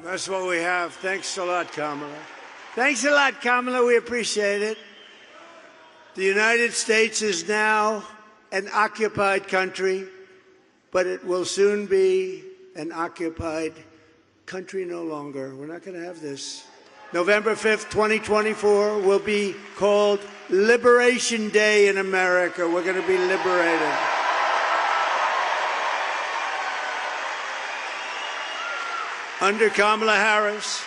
That's what we have. Thanks a lot, Kamala. Thanks a lot, Kamala. We appreciate it. The United States is now an occupied country, but it will soon be an occupied country no longer. We're not going to have this. November 5th, 2024 will be called Liberation Day in America. We're going to be liberated. Under Kamala Harris,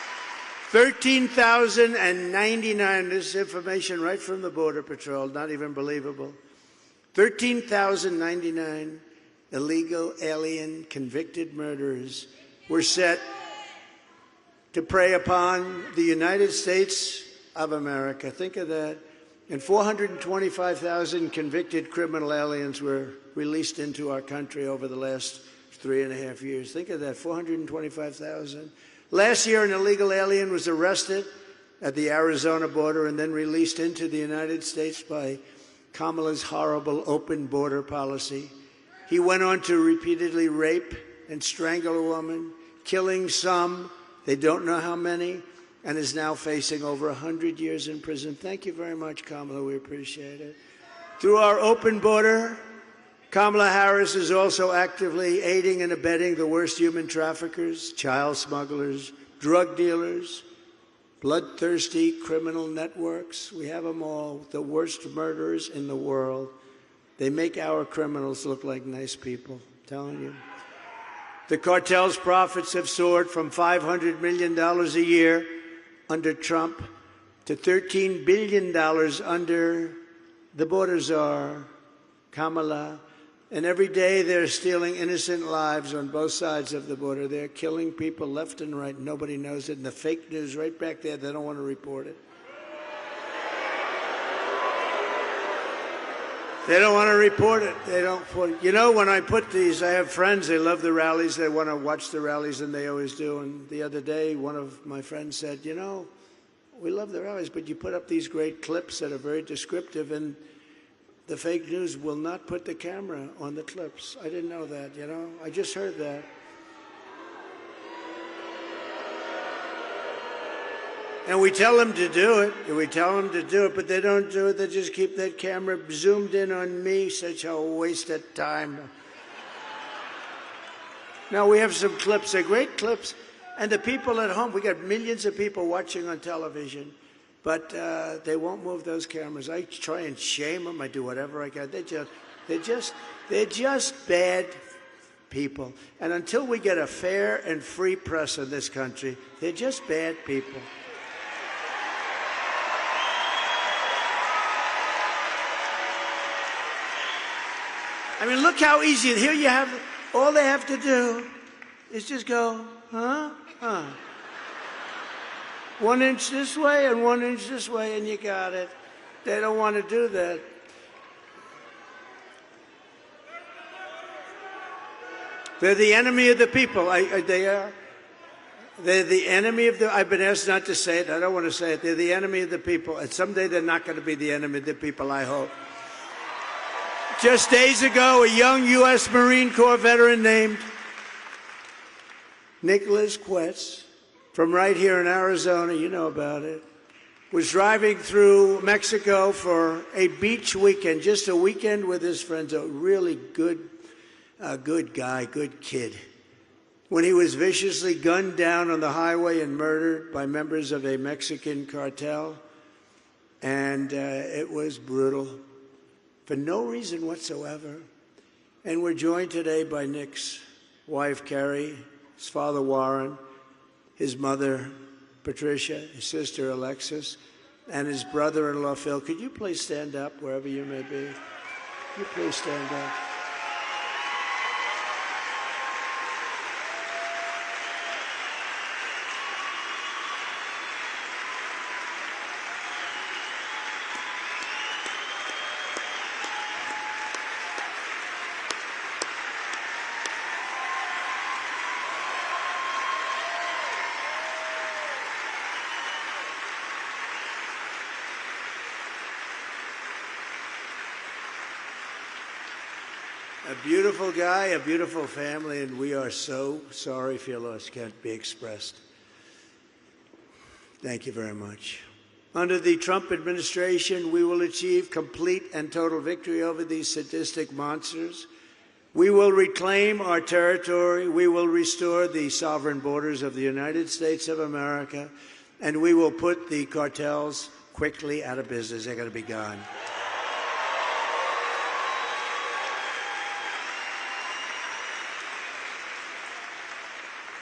13,099, this is information right from the Border Patrol, not even believable, 13,099 illegal alien convicted murderers were set to prey upon the United States of America. Think of that. And 425,000 convicted criminal aliens were released into our country over the last 3.5 years. Think of that, 425,000. Last year, an illegal alien was arrested at the Arizona border and then released into the United States by Kamala's horrible open border policy. He went on to repeatedly rape and strangle a woman, killing some, they don't know how many, and is now facing over 100 years in prison. Thank you very much, Kamala. We appreciate it. Through our open border, Kamala Harris is also actively aiding and abetting the worst human traffickers, child smugglers, drug dealers, bloodthirsty criminal networks. We have them all, the worst murderers in the world. They make our criminals look like nice people, I'm telling you. The cartel's profits have soared from $500 million a year under Trump to $13 billion under the border czar, Kamala. And every day they're stealing innocent lives on both sides of the border. They're killing people left and right. Nobody knows it. And the fake news right back there, they don't want to report it. They don't want to report it. They don't put it. You know, when I put these, I have friends, they love the rallies. They want to watch the rallies, and they always do. And the other day, one of my friends said, you know, we love the rallies, but you put up these great clips that are very descriptive, and the fake news will not put the camera on the clips. I didn't know that, you know. I just heard that. And we tell them to do it. But they don't do it. They just keep that camera zoomed in on me. Such a waste of time. Now, we have some clips. They're great clips. And the people at home, we got millions of people watching on television. But they won't move those cameras. I try and shame them. I do whatever I can. They're just bad people. And until we get a fair and free press in this country, they're just bad people. I mean, look how easy. Here you have, all they have to do is just go, huh? 1 inch this way and 1 inch this way, and you got it. They don't want to do that. They're the enemy of the people. They are. They're the enemy of the, I've been asked not to say it. I don't want to say it. They're the enemy of the people. And someday they're not going to be the enemy of the people, I hope. Just days ago, a young U.S. Marine Corps veteran named Nicholas Quetz, from right here in Arizona, you know about it, was driving through Mexico for a beach weekend, just a weekend with his friends, a really good guy, good kid, when he was viciously gunned down on the highway and murdered by members of a Mexican cartel. And it was brutal, for no reason whatsoever. And we're joined today by Nick's wife, Carrie, his father, Warren, his mother, Patricia, his sister, Alexis, and his brother-in-law, Phil. Could you please stand up wherever you may be? Could you please stand up? A beautiful guy, a beautiful family, and we are so sorry for your loss. Can't be expressed. Thank you very much. Under the Trump administration, we will achieve complete and total victory over these sadistic monsters. We will reclaim our territory. We will restore the sovereign borders of the United States of America, and we will put the cartels quickly out of business. They're going to be gone.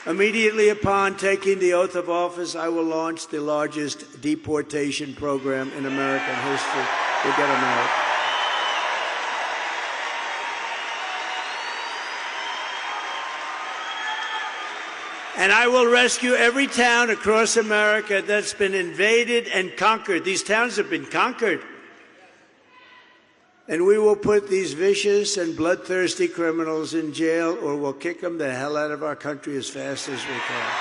Immediately upon taking the oath of office, I will launch the largest deportation program in American history. We'll get them out. And I will rescue every town across America that's been invaded and conquered. These towns have been conquered. And we will put these vicious and bloodthirsty criminals in jail, or we'll kick them the hell out of our country as fast as we can.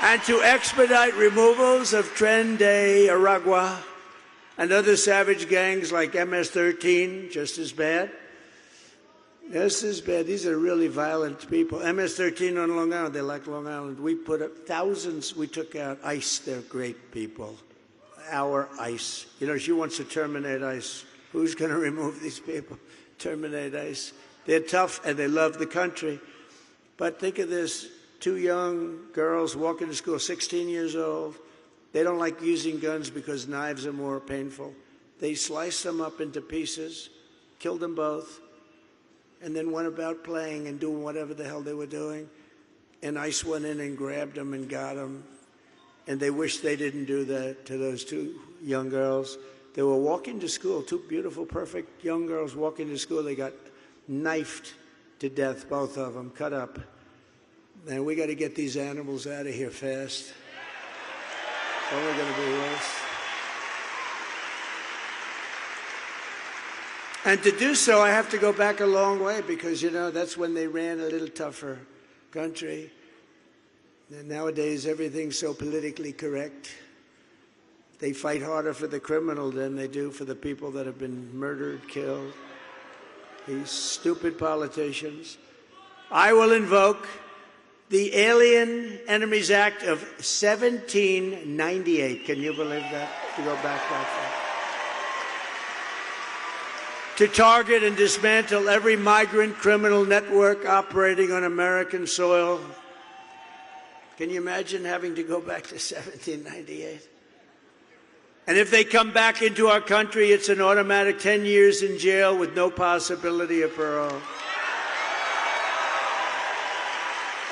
And to expedite removals of Tren de Aragua and other savage gangs like MS-13, just as bad. This is bad. These are really violent people. MS-13 on Long Island, they like Long Island. We put up thousands, we took out ICE. They're great people. Our ICE. You know, she wants to terminate ICE. Who's going to remove these people? Terminate ICE. They're tough and they love the country. But think of this. 2 young girls walking to school, 16 years old. They don't like using guns because knives are more painful. They sliced them up into pieces, killed them both, and then went about playing and doing whatever the hell they were doing. And ICE went in and grabbed them and got them. And they wish they didn't do that to those 2 young girls. They were walking to school, 2 beautiful, perfect young girls walking to school. They got knifed to death, both of them, cut up. And we got to get these animals out of here fast. It's only going to be worse. And to do so, I have to go back a long way because, you know, that's when they ran a little tougher country. And nowadays, everything's so politically correct. They fight harder for the criminal than they do for the people that have been murdered, killed. These stupid politicians. I will invoke the Alien Enemies Act of 1798. Can you believe that? To go back that far. To target and dismantle every migrant criminal network operating on American soil. Can you imagine having to go back to 1798? And if they come back into our country, it's an automatic 10 years in jail with no possibility of parole.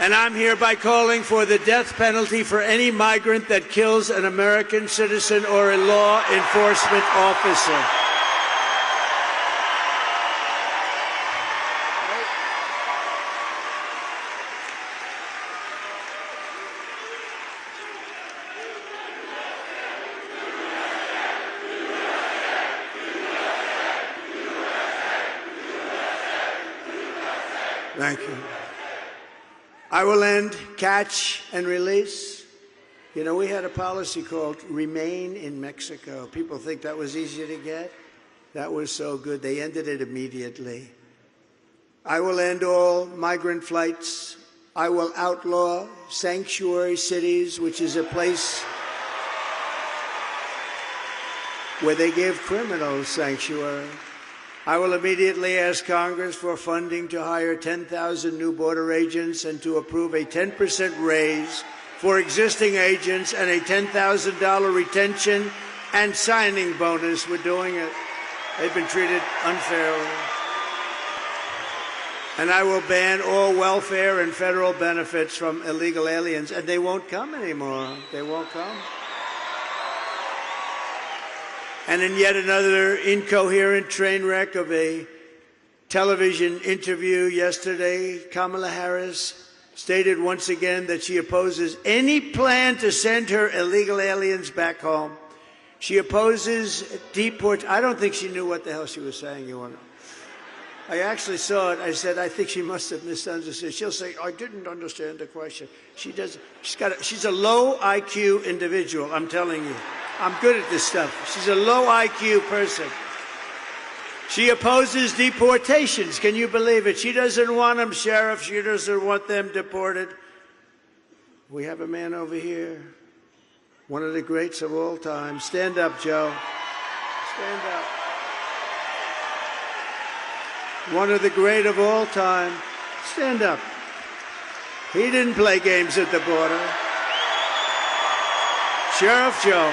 And I'm hereby calling for the death penalty for any migrant that kills an American citizen or a law enforcement officer. Thank you. I will end catch and release. You know, we had a policy called Remain in Mexico. People think that was easy to get. That was so good. They ended it immediately. I will end all migrant flights. I will outlaw sanctuary cities, which is a place where they give criminals sanctuary. I will immediately ask Congress for funding to hire 10,000 new border agents and to approve a 10% raise for existing agents and a $10,000 retention and signing bonus. We're doing it. They've been treated unfairly. And I will ban all welfare and federal benefits from illegal aliens, and they won't come anymore. They won't come. And in yet another incoherent train wreck of a television interview yesterday, Kamala Harris stated once again that she opposes any plan to send her illegal aliens back home. She opposes deportation. I don't think she knew what the hell she was saying, you want to know. I actually saw it. I said, I think she must have misunderstood. She'll say, I didn't understand the question. She does. She's a low IQ individual, I'm telling you. I'm good at this stuff. She's a low IQ person. She opposes deportations. Can you believe it? She doesn't want them, Sheriff. She doesn't want them deported. We have a man over here, one of the greats of all time. Stand up, Joe. Stand up. One of the great of all time. Stand up. He didn't play games at the border. Sheriff Joe.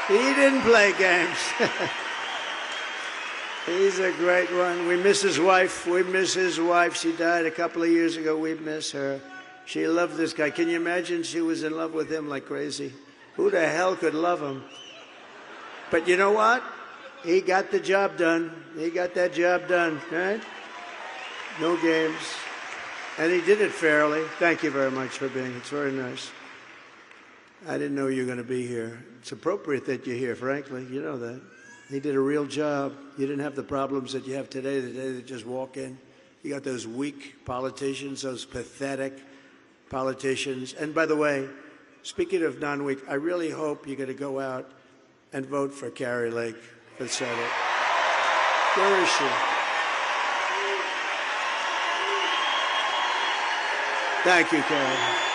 He didn't play games. He's a great one. We miss his wife. We miss his wife. She died a couple of years ago. We miss her. She loved this guy. Can you imagine she was in love with him like crazy? Who the hell could love him? But you know what? He got the job done. He got that job done, right? no games. And he did it fairly. Thank you very much for being. It's very nice. I didn't know you were going to be here. It's appropriate that you're here, frankly. You know that. He did a real job. You didn't have the problems that you have today, the day that just walk in. You got those weak politicians, those pathetic politicians. And by the way, speaking of non-weak, I really hope you're going to go out and vote for Carrie Lake for Senate. Where is she? Thank you, Carrie.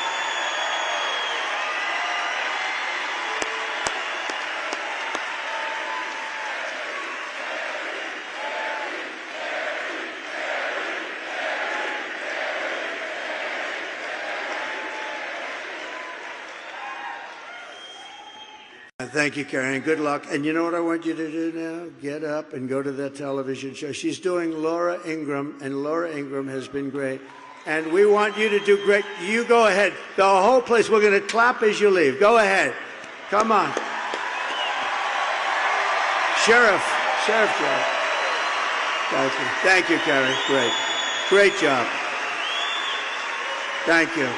Thank you, Karen. Good luck. And you know what I want you to do now? Get up and go to that television show. She's doing Laura Ingraham, and Laura Ingraham has been great. And we want you to do great. You go ahead. The whole place, we're going to clap as you leave. Go ahead. Come on. Sheriff Joe. Thank you. Thank you, Karen. Great. Great job. Thank you.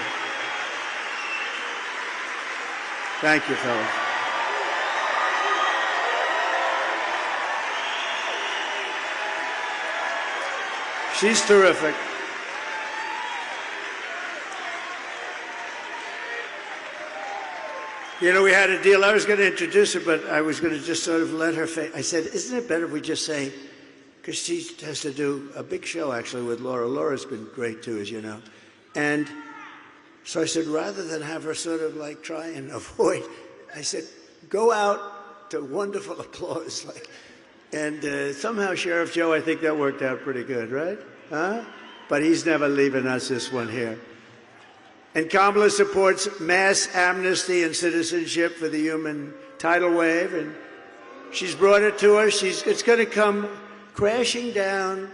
Thank you, fellas. She's terrific. You know, we had a deal. I was going to introduce her, but I was going to just sort of let her face. I said, isn't it better if we just say, because she has to do a big show, actually, with Laura. Laura's been great, too, as you know. And so I said, rather than have her sort of like try and avoid, I said, go out to wonderful applause. And somehow, Sheriff Joe, I think that worked out pretty good, right? Huh? But he's never leaving us this one here. And Kamala supports mass amnesty and citizenship for the human tidal wave. And she's brought it to us. It's going to come crashing down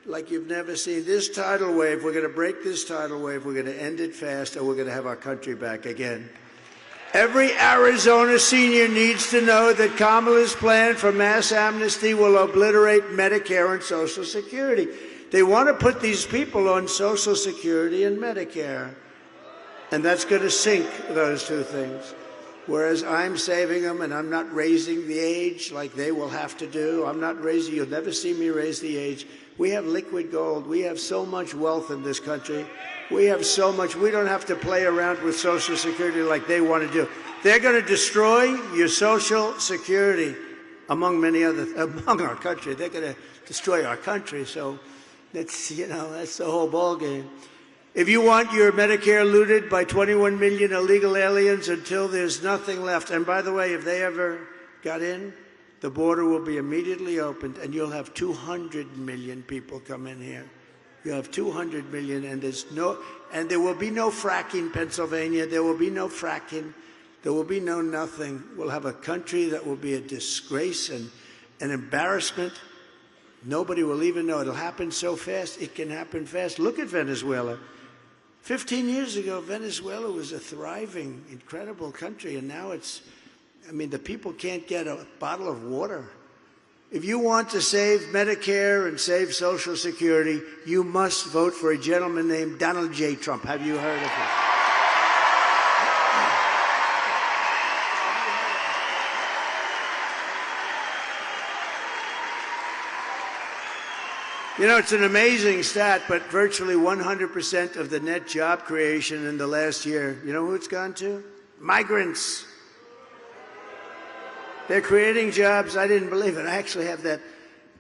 like you've never seen. This tidal wave, we're going to break this tidal wave. We're going to end it fast, and we're going to have our country back again. Every Arizona senior needs to know that Kamala's plan for mass amnesty will obliterate Medicare and Social Security. They want to put these people on Social Security and Medicare, and that's going to sink those two things. Whereas I'm saving them, and I'm not raising the age like they will have to do. I'm not raising, you'll never see me raise the age. We have liquid gold. We have so much wealth in this country. We have so much. We don't have to play around with Social Security like they want to do. They're going to destroy your Social Security among our country. They're going to destroy our country. So that's, that's the whole ballgame. If you want your Medicare looted by 21 million illegal aliens until there's nothing left, and by the way, if they ever got in, the border will be immediately opened, and you'll have 200 million people come in here. You'll have 200 million, and there will be no fracking, Pennsylvania. There will be no fracking. There will be no nothing. We'll have a country that will be a disgrace and an embarrassment. Nobody will even know. It'll happen so fast. It can happen fast. Look at Venezuela. 15 years ago, Venezuela was a thriving, incredible country, and now the people can't get a bottle of water. If you want to save Medicare and save Social Security, you must vote for a gentleman named Donald J. Trump. Have you heard of him? It's an amazing stat, but virtually 100% of the net job creation in the last year, you know who it's gone to? Migrants. They're creating jobs. I didn't believe it. I actually have that.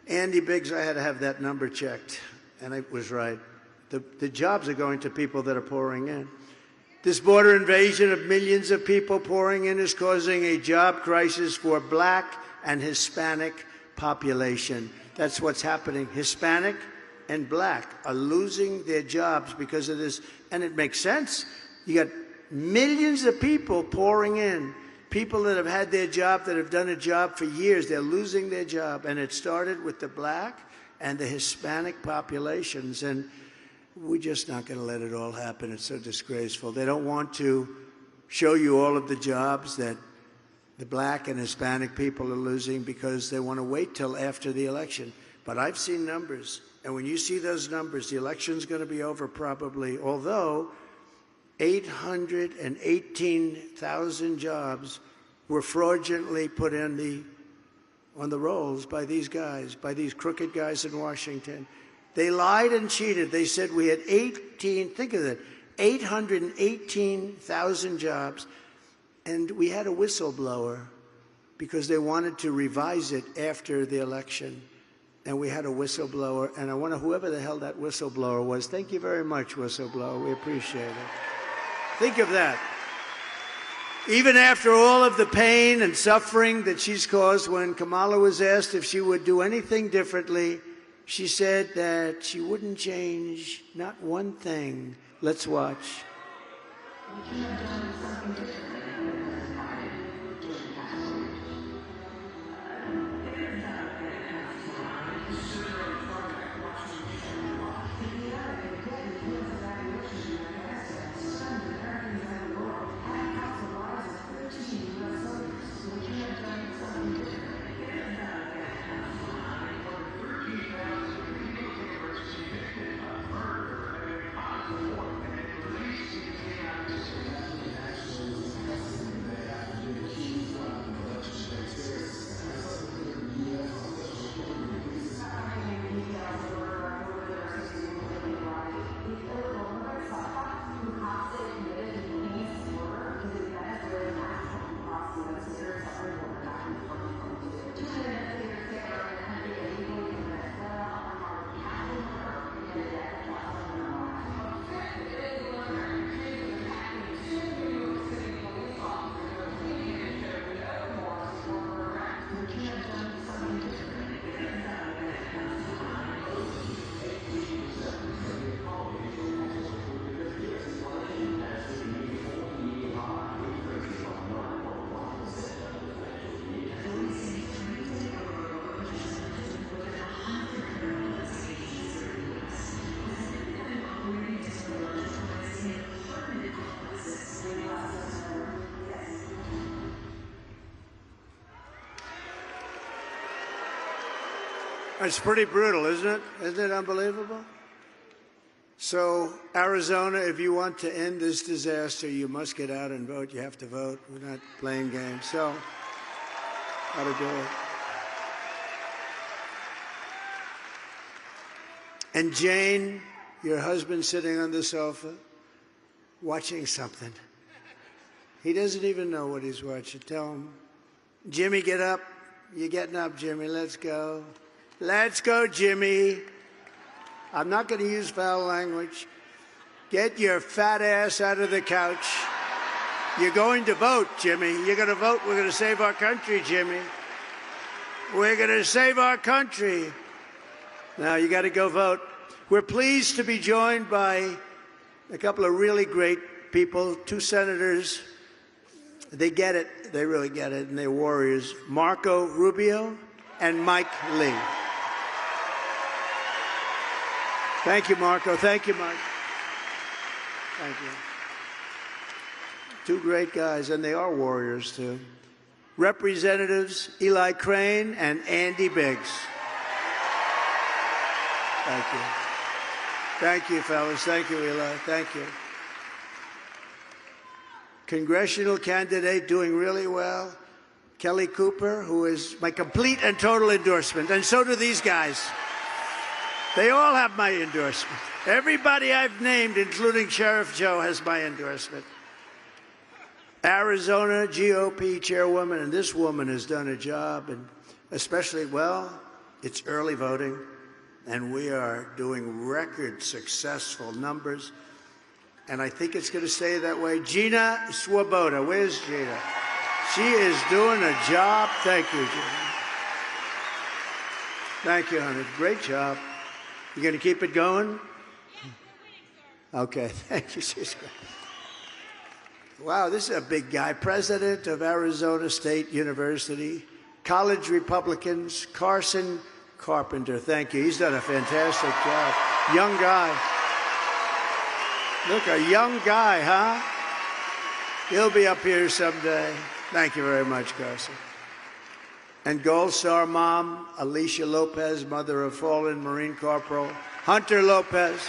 Andy Biggs, I had to have that number checked, and I was right. The jobs are going to people that are pouring in. This border invasion of millions of people pouring in is causing a job crisis for Black and Hispanic population. That's what's happening. Hispanic and Black are losing their jobs because of this. And it makes sense. You got millions of people pouring in, people that have had their job, that have done a job for years. They're losing their job. And it started with the Black and the Hispanic populations. And we're just not going to let it all happen. It's so disgraceful. They don't want to show you all of the jobs that the Black and Hispanic people are losing because they want to wait till after the election. But I've seen numbers, And when you see those numbers, the election's going to be over probably, although 818,000 jobs were fraudulently put on the rolls by these guys, by these crooked guys in Washington. They lied and cheated. They said we had 818,000 jobs, and we had a whistleblower because they wanted to revise it after the election. And we had a whistleblower, and I wonder whoever the hell that whistleblower was. Thank you very much, whistleblower. We appreciate it. Think of that. Even after all of the pain and suffering that she's caused, when Kamala was asked if she would do anything differently, she said that she wouldn't change not one thing. Let's watch. It's pretty brutal, isn't it? Isn't it unbelievable? So, Arizona, if you want to end this disaster, you must get out and vote. You have to vote. We're not playing games. So, how to do it. And Jane, your husband sitting on the sofa, watching something. He doesn't even know what he's watching. Tell him, Jimmy, get up. You're getting up, Jimmy. Let's go. Let's go, Jimmy. I'm not going to use foul language. Get your fat ass out of the couch. You're going to vote, Jimmy. You're going to vote. We're going to save our country, Jimmy. We're going to save our country. Now, you got to go vote. We're pleased to be joined by a couple of really great people, two senators. They get it. They really get it, and they're warriors. Marco Rubio and Mike Lee. Thank you, Marco. Thank you, Mike. Thank you. Two great guys, and they are warriors, too. Representatives Eli Crane and Andy Biggs. Thank you. Thank you, fellas. Thank you, Eli. Thank you. Congressional candidate doing really well, Kelly Cooper, who is my complete and total endorsement, and so do these guys. They all have my endorsement. Everybody I've named, including Sheriff Joe, has my endorsement. Arizona GOP chairwoman, and this woman has done a job, and especially, well, it's early voting, and we are doing record successful numbers, and I think it's going to stay that way. Gina Swoboda, where's Gina? She is doing a job. Thank you, Gina. Thank you, honey. Great job. You going to keep it going? Okay, thank you. She's great. Wow, this is a big guy. President of Arizona State University, college Republicans, Carson Carpenter. Thank you. He's done a fantastic job. Young guy. Look, a young guy, huh? He'll be up here someday. Thank you very much, Carson. and Gold Star mom, Alicia Lopez, mother of fallen Marine Corporal Hunter Lopez,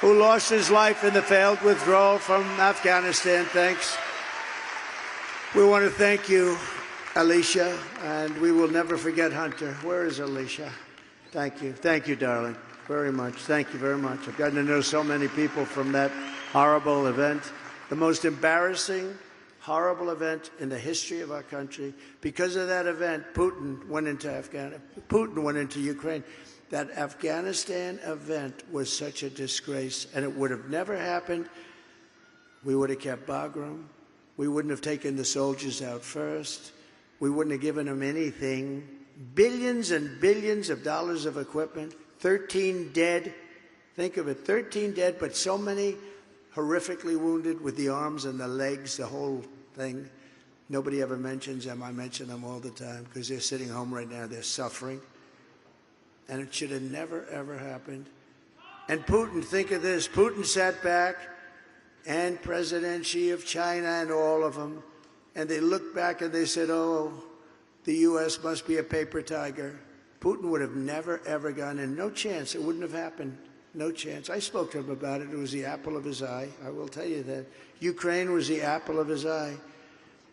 who lost his life in the failed withdrawal from Afghanistan. Thanks. We want to thank you, Alicia, and we will never forget Hunter. Where is Alicia? Thank you. Thank you, darling, very much. Thank you very much. I've gotten to know so many people from that horrible event, the most embarrassing, horrible event in the history of our country. Because of that event, Putin went into Ukraine. That Afghanistan event was such a disgrace, and it would have never happened. We would have kept Bagram. We wouldn't have taken the soldiers out first. We wouldn't have given them anything. Billions and billions of dollars of equipment, 13 dead. Think of it, 13 dead, but so many horrifically wounded with the arms and the legs, the whole thing. Nobody ever mentions them. I mention them all the time because they're sitting home right now. They're suffering. And it should have never, ever happened. And Putin, think of this. Putin sat back, and President Xi of China and all of them, and they looked back and they said, oh, the U.S. must be a paper tiger. Putin would have never, ever gone in. No chance. It wouldn't have happened. No chance. I spoke to him about it. It was the apple of his eye. I will tell you that. Ukraine was the apple of his eye.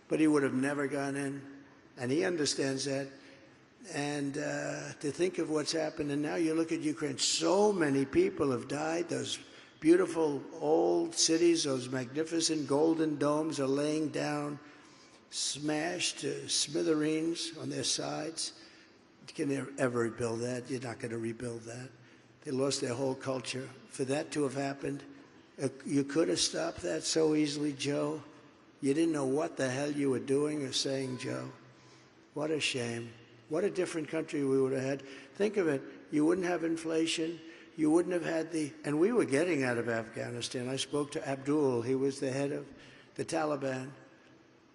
But he would have never gone in. And he understands that. And to think of what's happened. And now you look at Ukraine. So many people have died. Those beautiful old cities, those magnificent golden domes are laying down, smashed to smithereens on their sides. Can they ever rebuild that? You're not going to rebuild that. They lost their whole culture. For that to have happened, you could have stopped that so easily, Joe. You didn't know what the hell you were doing or saying, Joe. What a shame. What a different country we would have had. Think of it. You wouldn't have inflation. You wouldn't have had and we were getting out of Afghanistan. I spoke to Abdul. He was the head of the Taliban.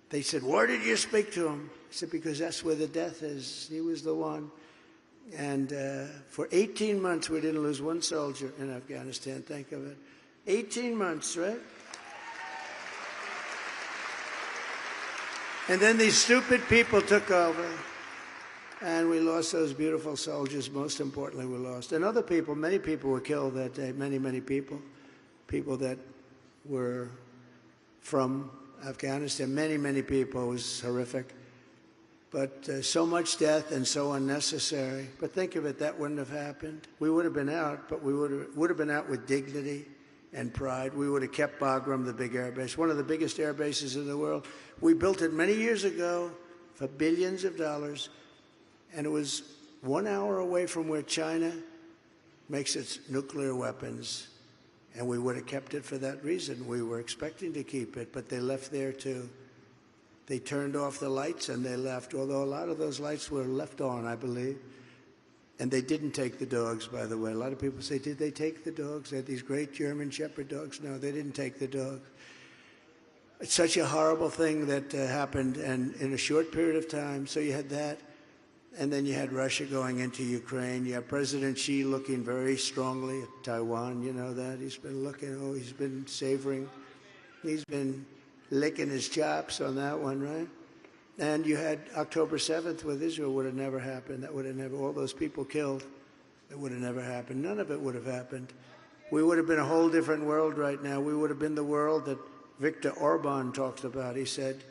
They said, why did you speak to him? I said, because that's where the death is. He was the one. And for 18 months, we didn't lose one soldier in Afghanistan. Think of it. 18 months, right? And then these stupid people took over, and we lost those beautiful soldiers. Most importantly, we lost. And other people, many people were killed that day, many, many people. People that were from Afghanistan, many, many people. It was horrific. But so much death and so unnecessary. But think of it, that wouldn't have happened. We would have been out, but we would have been out with dignity and pride. We would have kept Bagram, the big air base, one of the biggest air bases in the world. We built it many years ago for billions of dollars, and it was 1 hour away from where China makes its nuclear weapons. And we would have kept it for that reason. We were expecting to keep it, but they left there too. They turned off the lights and they left, although a lot of those lights were left on, I believe. And they didn't take the dogs, by the way. A lot of people say, did they take the dogs? They had these great German Shepherd dogs. No, they didn't take the dogs. It's such a horrible thing that happened, and in a short period of time. So you had that, and then you had Russia going into Ukraine. You have President Xi looking very strongly at Taiwan. You know that. He's been looking, he's been savoring. He's been licking his chops on that one, right? And you had October 7th with Israel. Would have never happened. That would have never, all those people killed, it would have never happened. None of it would have happened. We would have been a whole different world right now. We would have been the world that Viktor Orban talked about. He said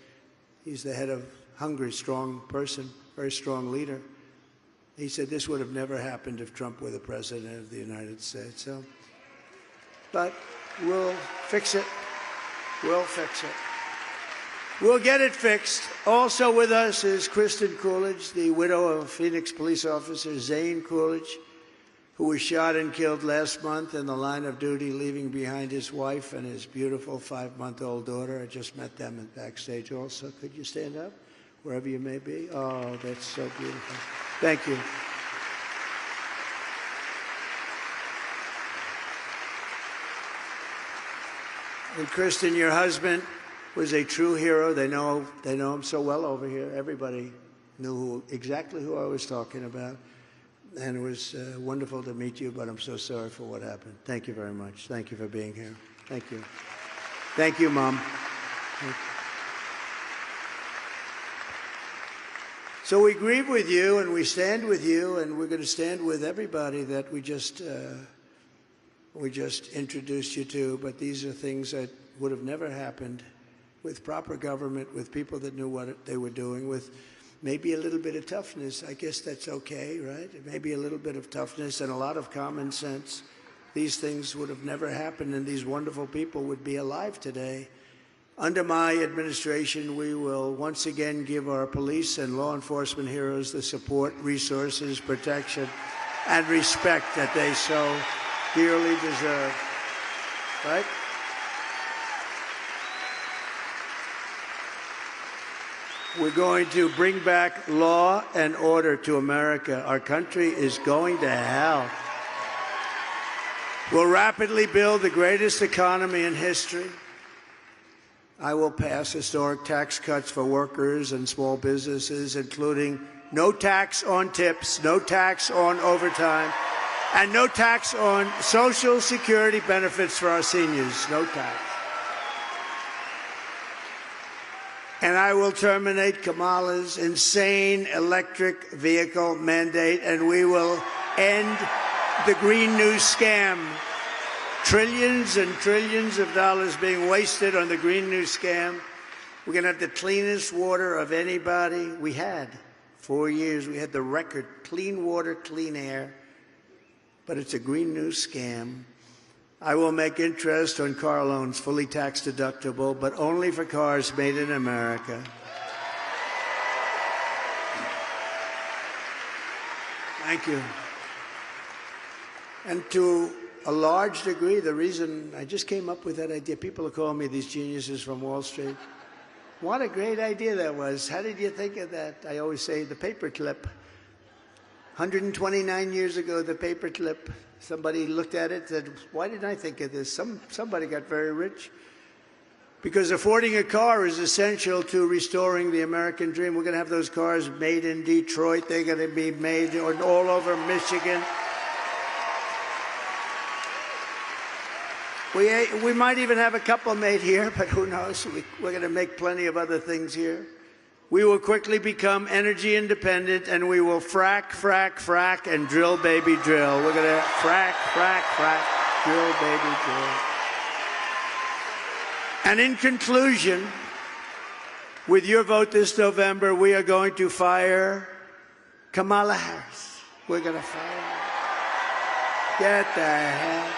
he's the head of Hungary, strong person, very strong leader. He said this would have never happened if Trump were the president of the United States. So, but we'll fix it. We'll fix it. We'll get it fixed. Also with us is Kristen Coolidge, the widow of Phoenix police officer Zane Coolidge, who was shot and killed last month in the line of duty, leaving behind his wife and his beautiful 5-month-old daughter. I just met them at backstage also. Could you stand up, wherever you may be? Oh, that's so beautiful. Thank you. And Kristen, your husband was a true hero. They know him so well over here. Everybody knew exactly who I was talking about. And it was wonderful to meet you, but I'm so sorry for what happened. Thank you very much. Thank you for being here. Thank you. Thank you, Mom. Thank you. So we grieve with you, and we stand with you, and we're going to stand with everybody that we just introduced you to. But these are things that would have never happened with proper government, with people that knew what they were doing, with maybe a little bit of toughness. I guess that's okay, right? Maybe a little bit of toughness and a lot of common sense. These things would have never happened, and these wonderful people would be alive today. Under my administration, we will once again give our police and law enforcement heroes the support, resources, protection, and respect that they so dearly deserve. Right? We're going to bring back law and order to America. Our country is going to hell. We'll rapidly build the greatest economy in history. I will pass historic tax cuts for workers and small businesses, including no tax on tips, no tax on overtime, and no tax on Social Security benefits for our seniors. No tax. And I will terminate Kamala's insane electric vehicle mandate, and we will end the Green New Scam. Trillions and trillions of dollars being wasted on the Green New Scam. We're going to have the cleanest water of anybody. We had 4 years. We had the record, clean water, clean air. But it's a Green New Scam. I will make interest on car loans fully tax deductible, but only for cars made in America. Thank you. And to a large degree, the reason I just came up with that idea, people are calling me these geniuses from Wall Street. What a great idea that was. How did you think of that? I always say the paperclip. 129 years ago, the paperclip. Somebody looked at it and said, why didn't I think of this? Somebody got very rich. Because affording a car is essential to restoring the American dream. We're going to have those cars made in Detroit. They're going to be made all over Michigan. We might even have a couple made here, but who knows? We're going to make plenty of other things here. We will quickly become energy independent, and we will frack, frack, frack, and drill, baby, drill. We're going to frack, frack, frack, drill, baby, drill. And in conclusion, with your vote this November, we are going to fire Kamala Harris. We're going to fire her. Get the hell.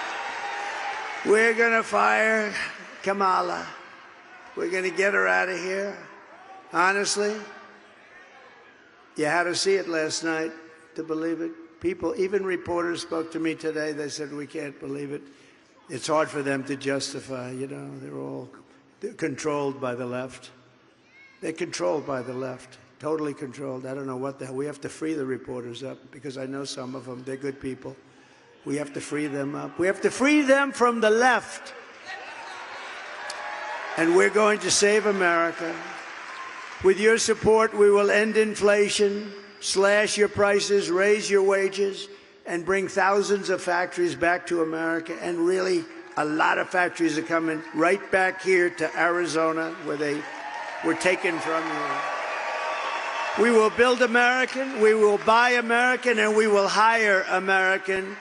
We're going to fire Kamala. We're going to get her out of here. Honestly, you had to see it last night to believe it. People, even reporters spoke to me today. They said, we can't believe it. It's hard for them to justify, you know. They're controlled by the left. They're controlled by the left, totally controlled. I don't know what the hell. We have to free the reporters up because I know some of them. They're good people. We have to free them up. We have to free them from the left. And we're going to save America. With your support, we will end inflation, slash your prices, raise your wages, and bring thousands of factories back to America. And really, a lot of factories are coming right back here to Arizona, where they were taken from you. We will build American, we will buy American, and we will hire American.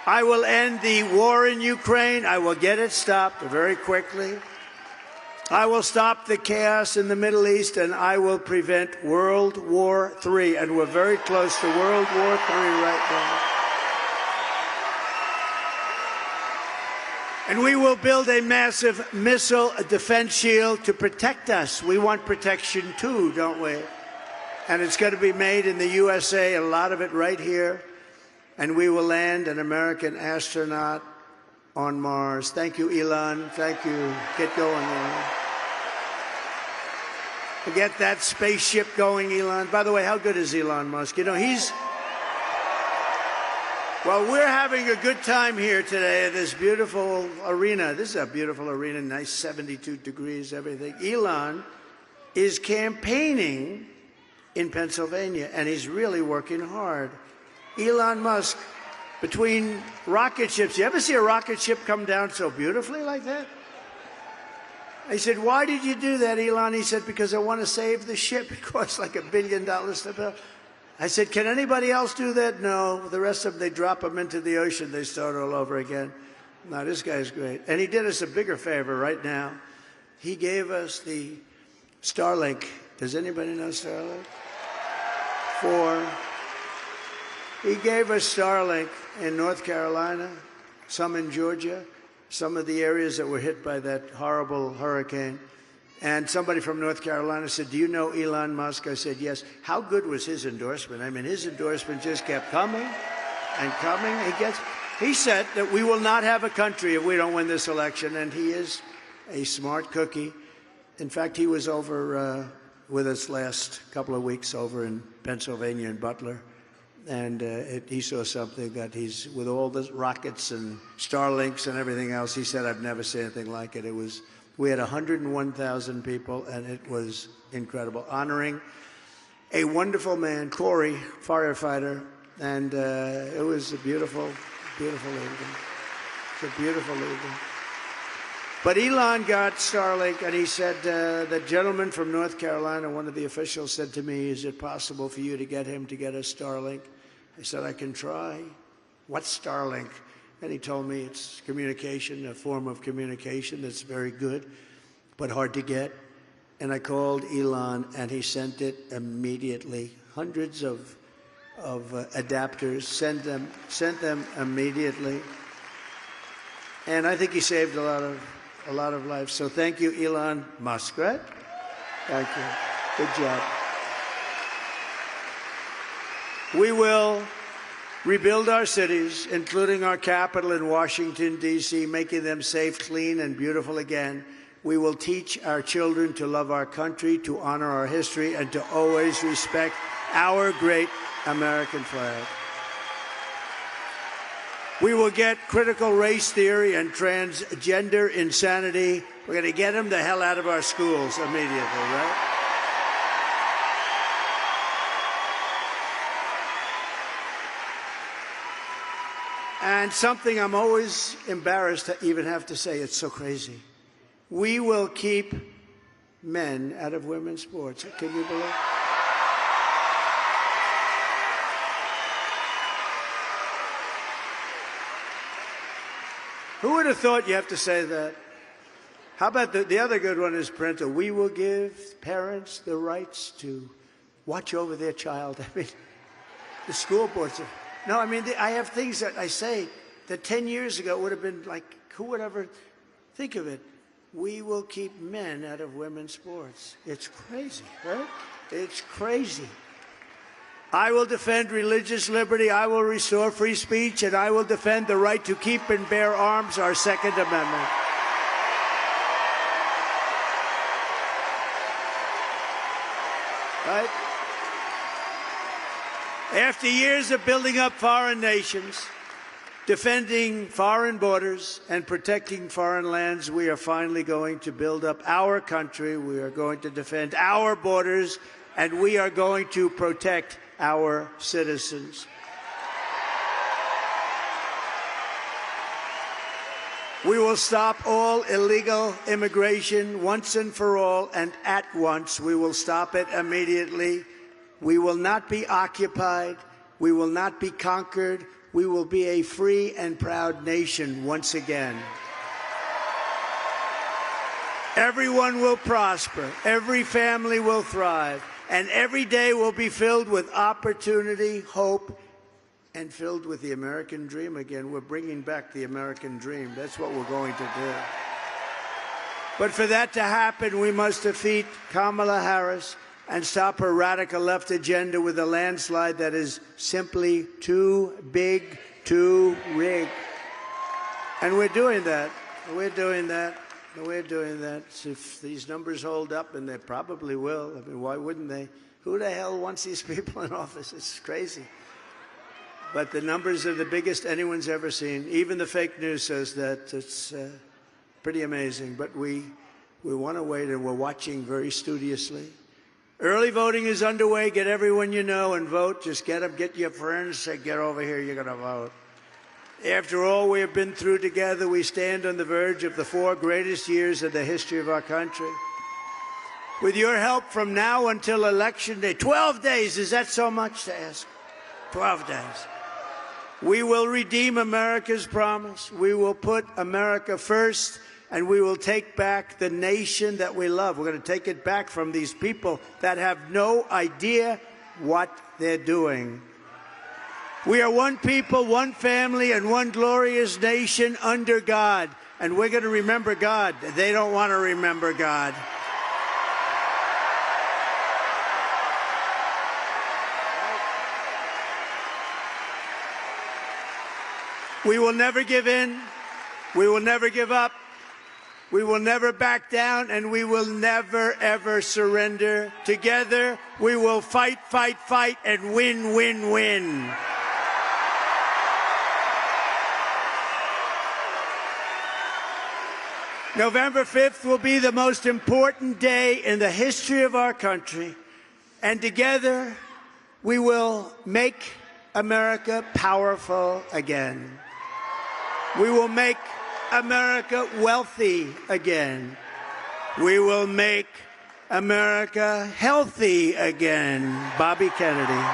I will end the war in Ukraine. I will get it stopped very quickly. I will stop the chaos in the Middle East, and I will prevent World War III. And we're very close to World War III right now. And we will build a massive missile defense shield to protect us. We want protection too, don't we? And it's going to be made in the USA, a lot of it right here. And we will land an American astronaut on Mars. Thank you, Elon. Thank you. Get going, Elon. Get that spaceship going, Elon. By the way, how good is Elon Musk? You know, well, we're having a good time here today at this beautiful arena. This is a beautiful arena, nice 72 degrees, everything. Elon is campaigning in Pennsylvania, and he's really working hard. Elon Musk, between rocket ships, you ever see a rocket ship come down so beautifully like that? I said, why did you do that, Elon? He said, because I want to save the ship. It costs like $1 billion to build. I said, can anybody else do that? No. The rest of them, they drop them into the ocean. They start all over again. No, this guy's great. And he did us a bigger favor right now. He gave us the Starlink. Does anybody know Starlink? He gave us Starlink in North Carolina, some in Georgia, some of the areas that were hit by that horrible hurricane. And somebody from North Carolina said, do you know Elon Musk? I said, yes. How good was his endorsement? I mean, his endorsement just kept coming and coming. He said that we will not have a country if we don't win this election, and he is a smart cookie. In fact, he was over with us last couple of weeks over in Pennsylvania in Butler, and he saw something that he's, with all the rockets and Starlinks and everything else, he said, I've never seen anything like it. We had 101,000 people, and it was incredible, honoring a wonderful man, Corey, firefighter, and it was a beautiful, beautiful evening. It's a beautiful evening. But Elon got Starlink, and he said, the gentleman from North Carolina, one of the officials, said to me, is it possible for you to get him to get us Starlink? I said, I can try. What's Starlink? And he told me it's communication, a form of communication that's very good, but hard to get. And I called Elon, and he sent it immediately. Hundreds of adapters, sent them immediately. And I think he saved a lot of lives. So thank you, Elon Musk, right? Thank you. Good job. We will rebuild our cities, including our capital in Washington, D.C., making them safe, clean, and beautiful again. We will teach our children to love our country, to honor our history, and to always respect our great American flag. We will get critical race theory and transgender insanity. We're going to get them the hell out of our schools immediately, right? And something I'm always embarrassed to even have to say, it's so crazy. We will keep men out of women's sports. Can you believe it? Who would have thought you have to say that? How about the other good one is parental? We will give parents the rights to watch over their child. I mean, the school boards are... No, I mean, I have things that I say that 10 years ago would have been like, who would ever think of it? We will keep men out of women's sports. It's crazy, right? It's crazy. I will defend religious liberty, I will restore free speech, and I will defend the right to keep and bear arms, our Second Amendment. Right? After years of building up foreign nations, defending foreign borders, and protecting foreign lands, we are finally going to build up our country. We are going to defend our borders, and we are going to protect our citizens. We will stop all illegal immigration once and for all, and at once. We will stop it immediately. We will not be occupied. We will not be conquered. We will be a free and proud nation once again. Everyone will prosper. Every family will thrive. And every day will be filled with opportunity, hope, and filled with the American dream again. We're bringing back the American dream. That's what we're going to do. But for that to happen, we must defeat Kamala Harris and stop her radical left agenda with a landslide that is simply too big to rig. And we're doing that. We're doing that. We're doing that. If these numbers hold up, and they probably will, I mean, why wouldn't they? Who the hell wants these people in office? It's crazy. But the numbers are the biggest anyone's ever seen. Even the fake news says that. It's pretty amazing. But we want to wait, and we're watching very studiously. Early voting is underway. Get everyone you know and vote. Just get them, get your friends, say, get over here, you're going to vote. After all we have been through together, we stand on the verge of the 4 greatest years in the history of our country. With your help from now until Election Day, 12 days, is that so much to ask? 12 days. We will redeem America's promise. We will put America first, and we will take back the nation that we love. We're going to take it back from these people that have no idea what they're doing. We are one people, one family, and one glorious nation under God. And we're going to remember God. They don't want to remember God. We will never give in. We will never give up. We will never back down, and we will never, ever surrender. Together, we will fight, fight, fight, and win, win, win. November 5th will be the most important day in the history of our country, and together, we will make America powerful again. We will make America wealthy again. We will make America healthy again. Bobby Kennedy.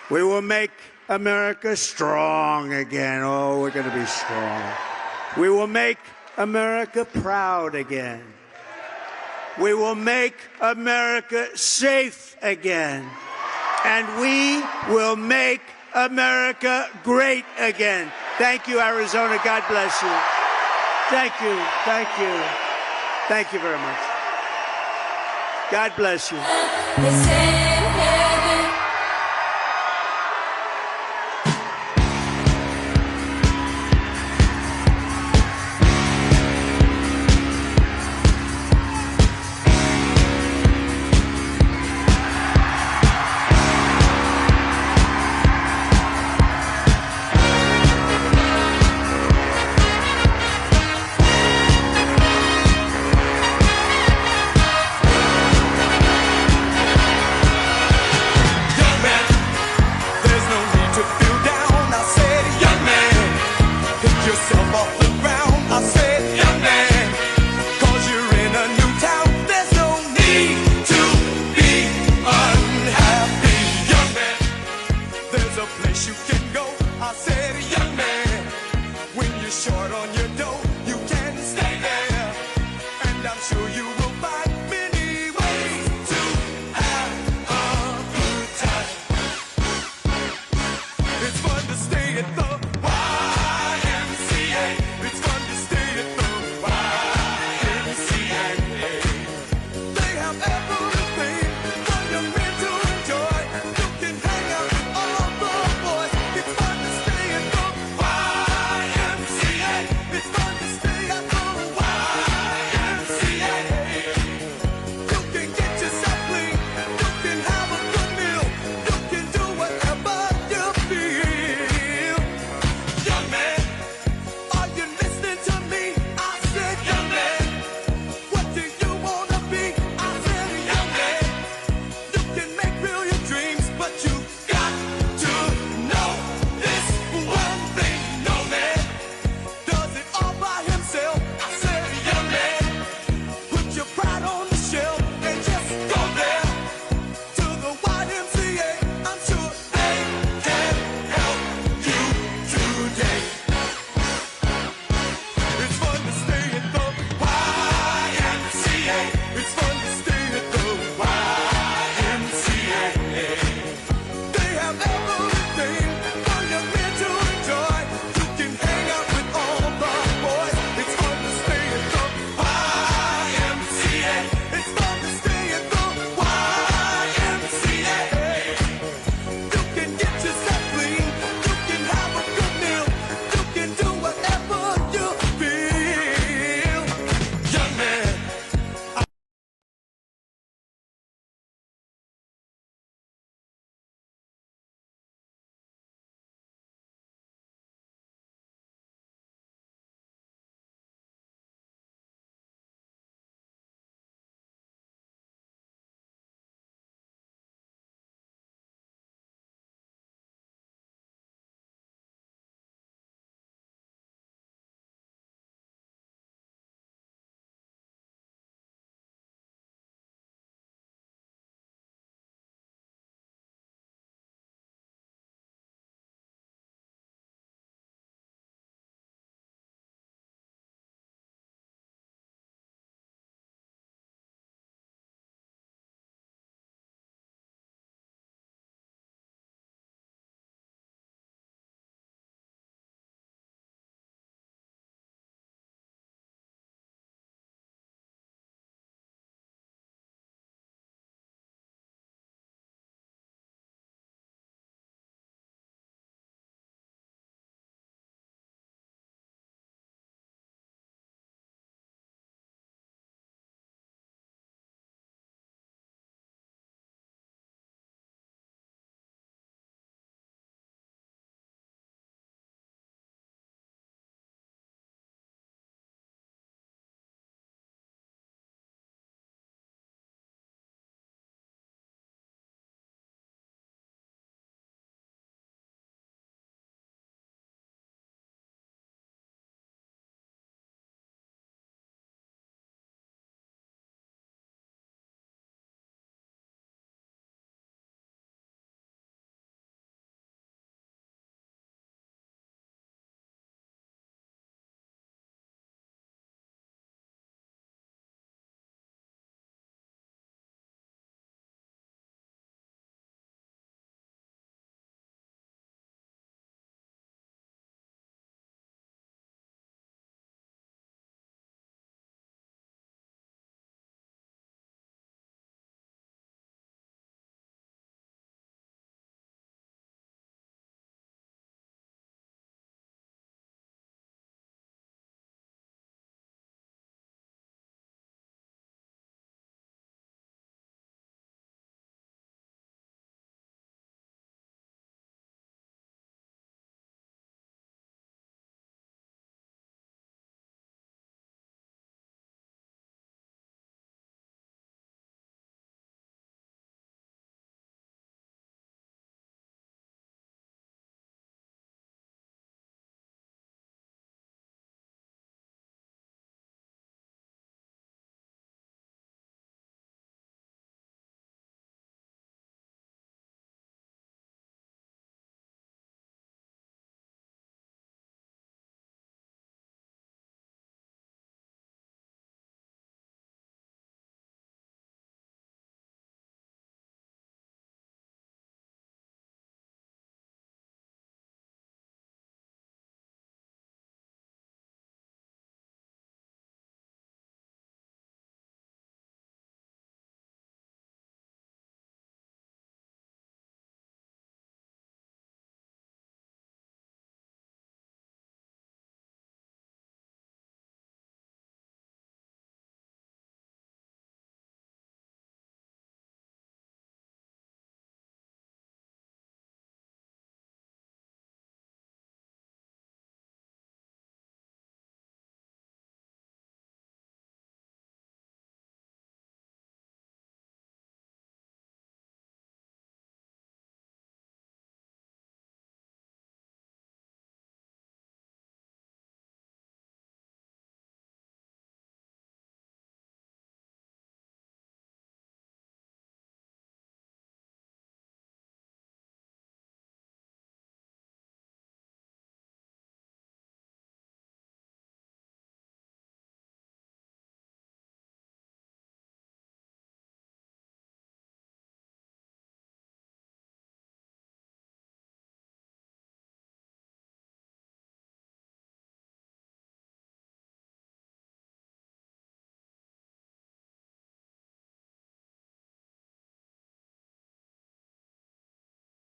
We will make America strong again. Oh, we're going to be strong. We will make America proud again. We will make America safe again. And we will make America great again. Thank you, Arizona. God bless you. Thank you. Thank you. Thank you very much. God bless you.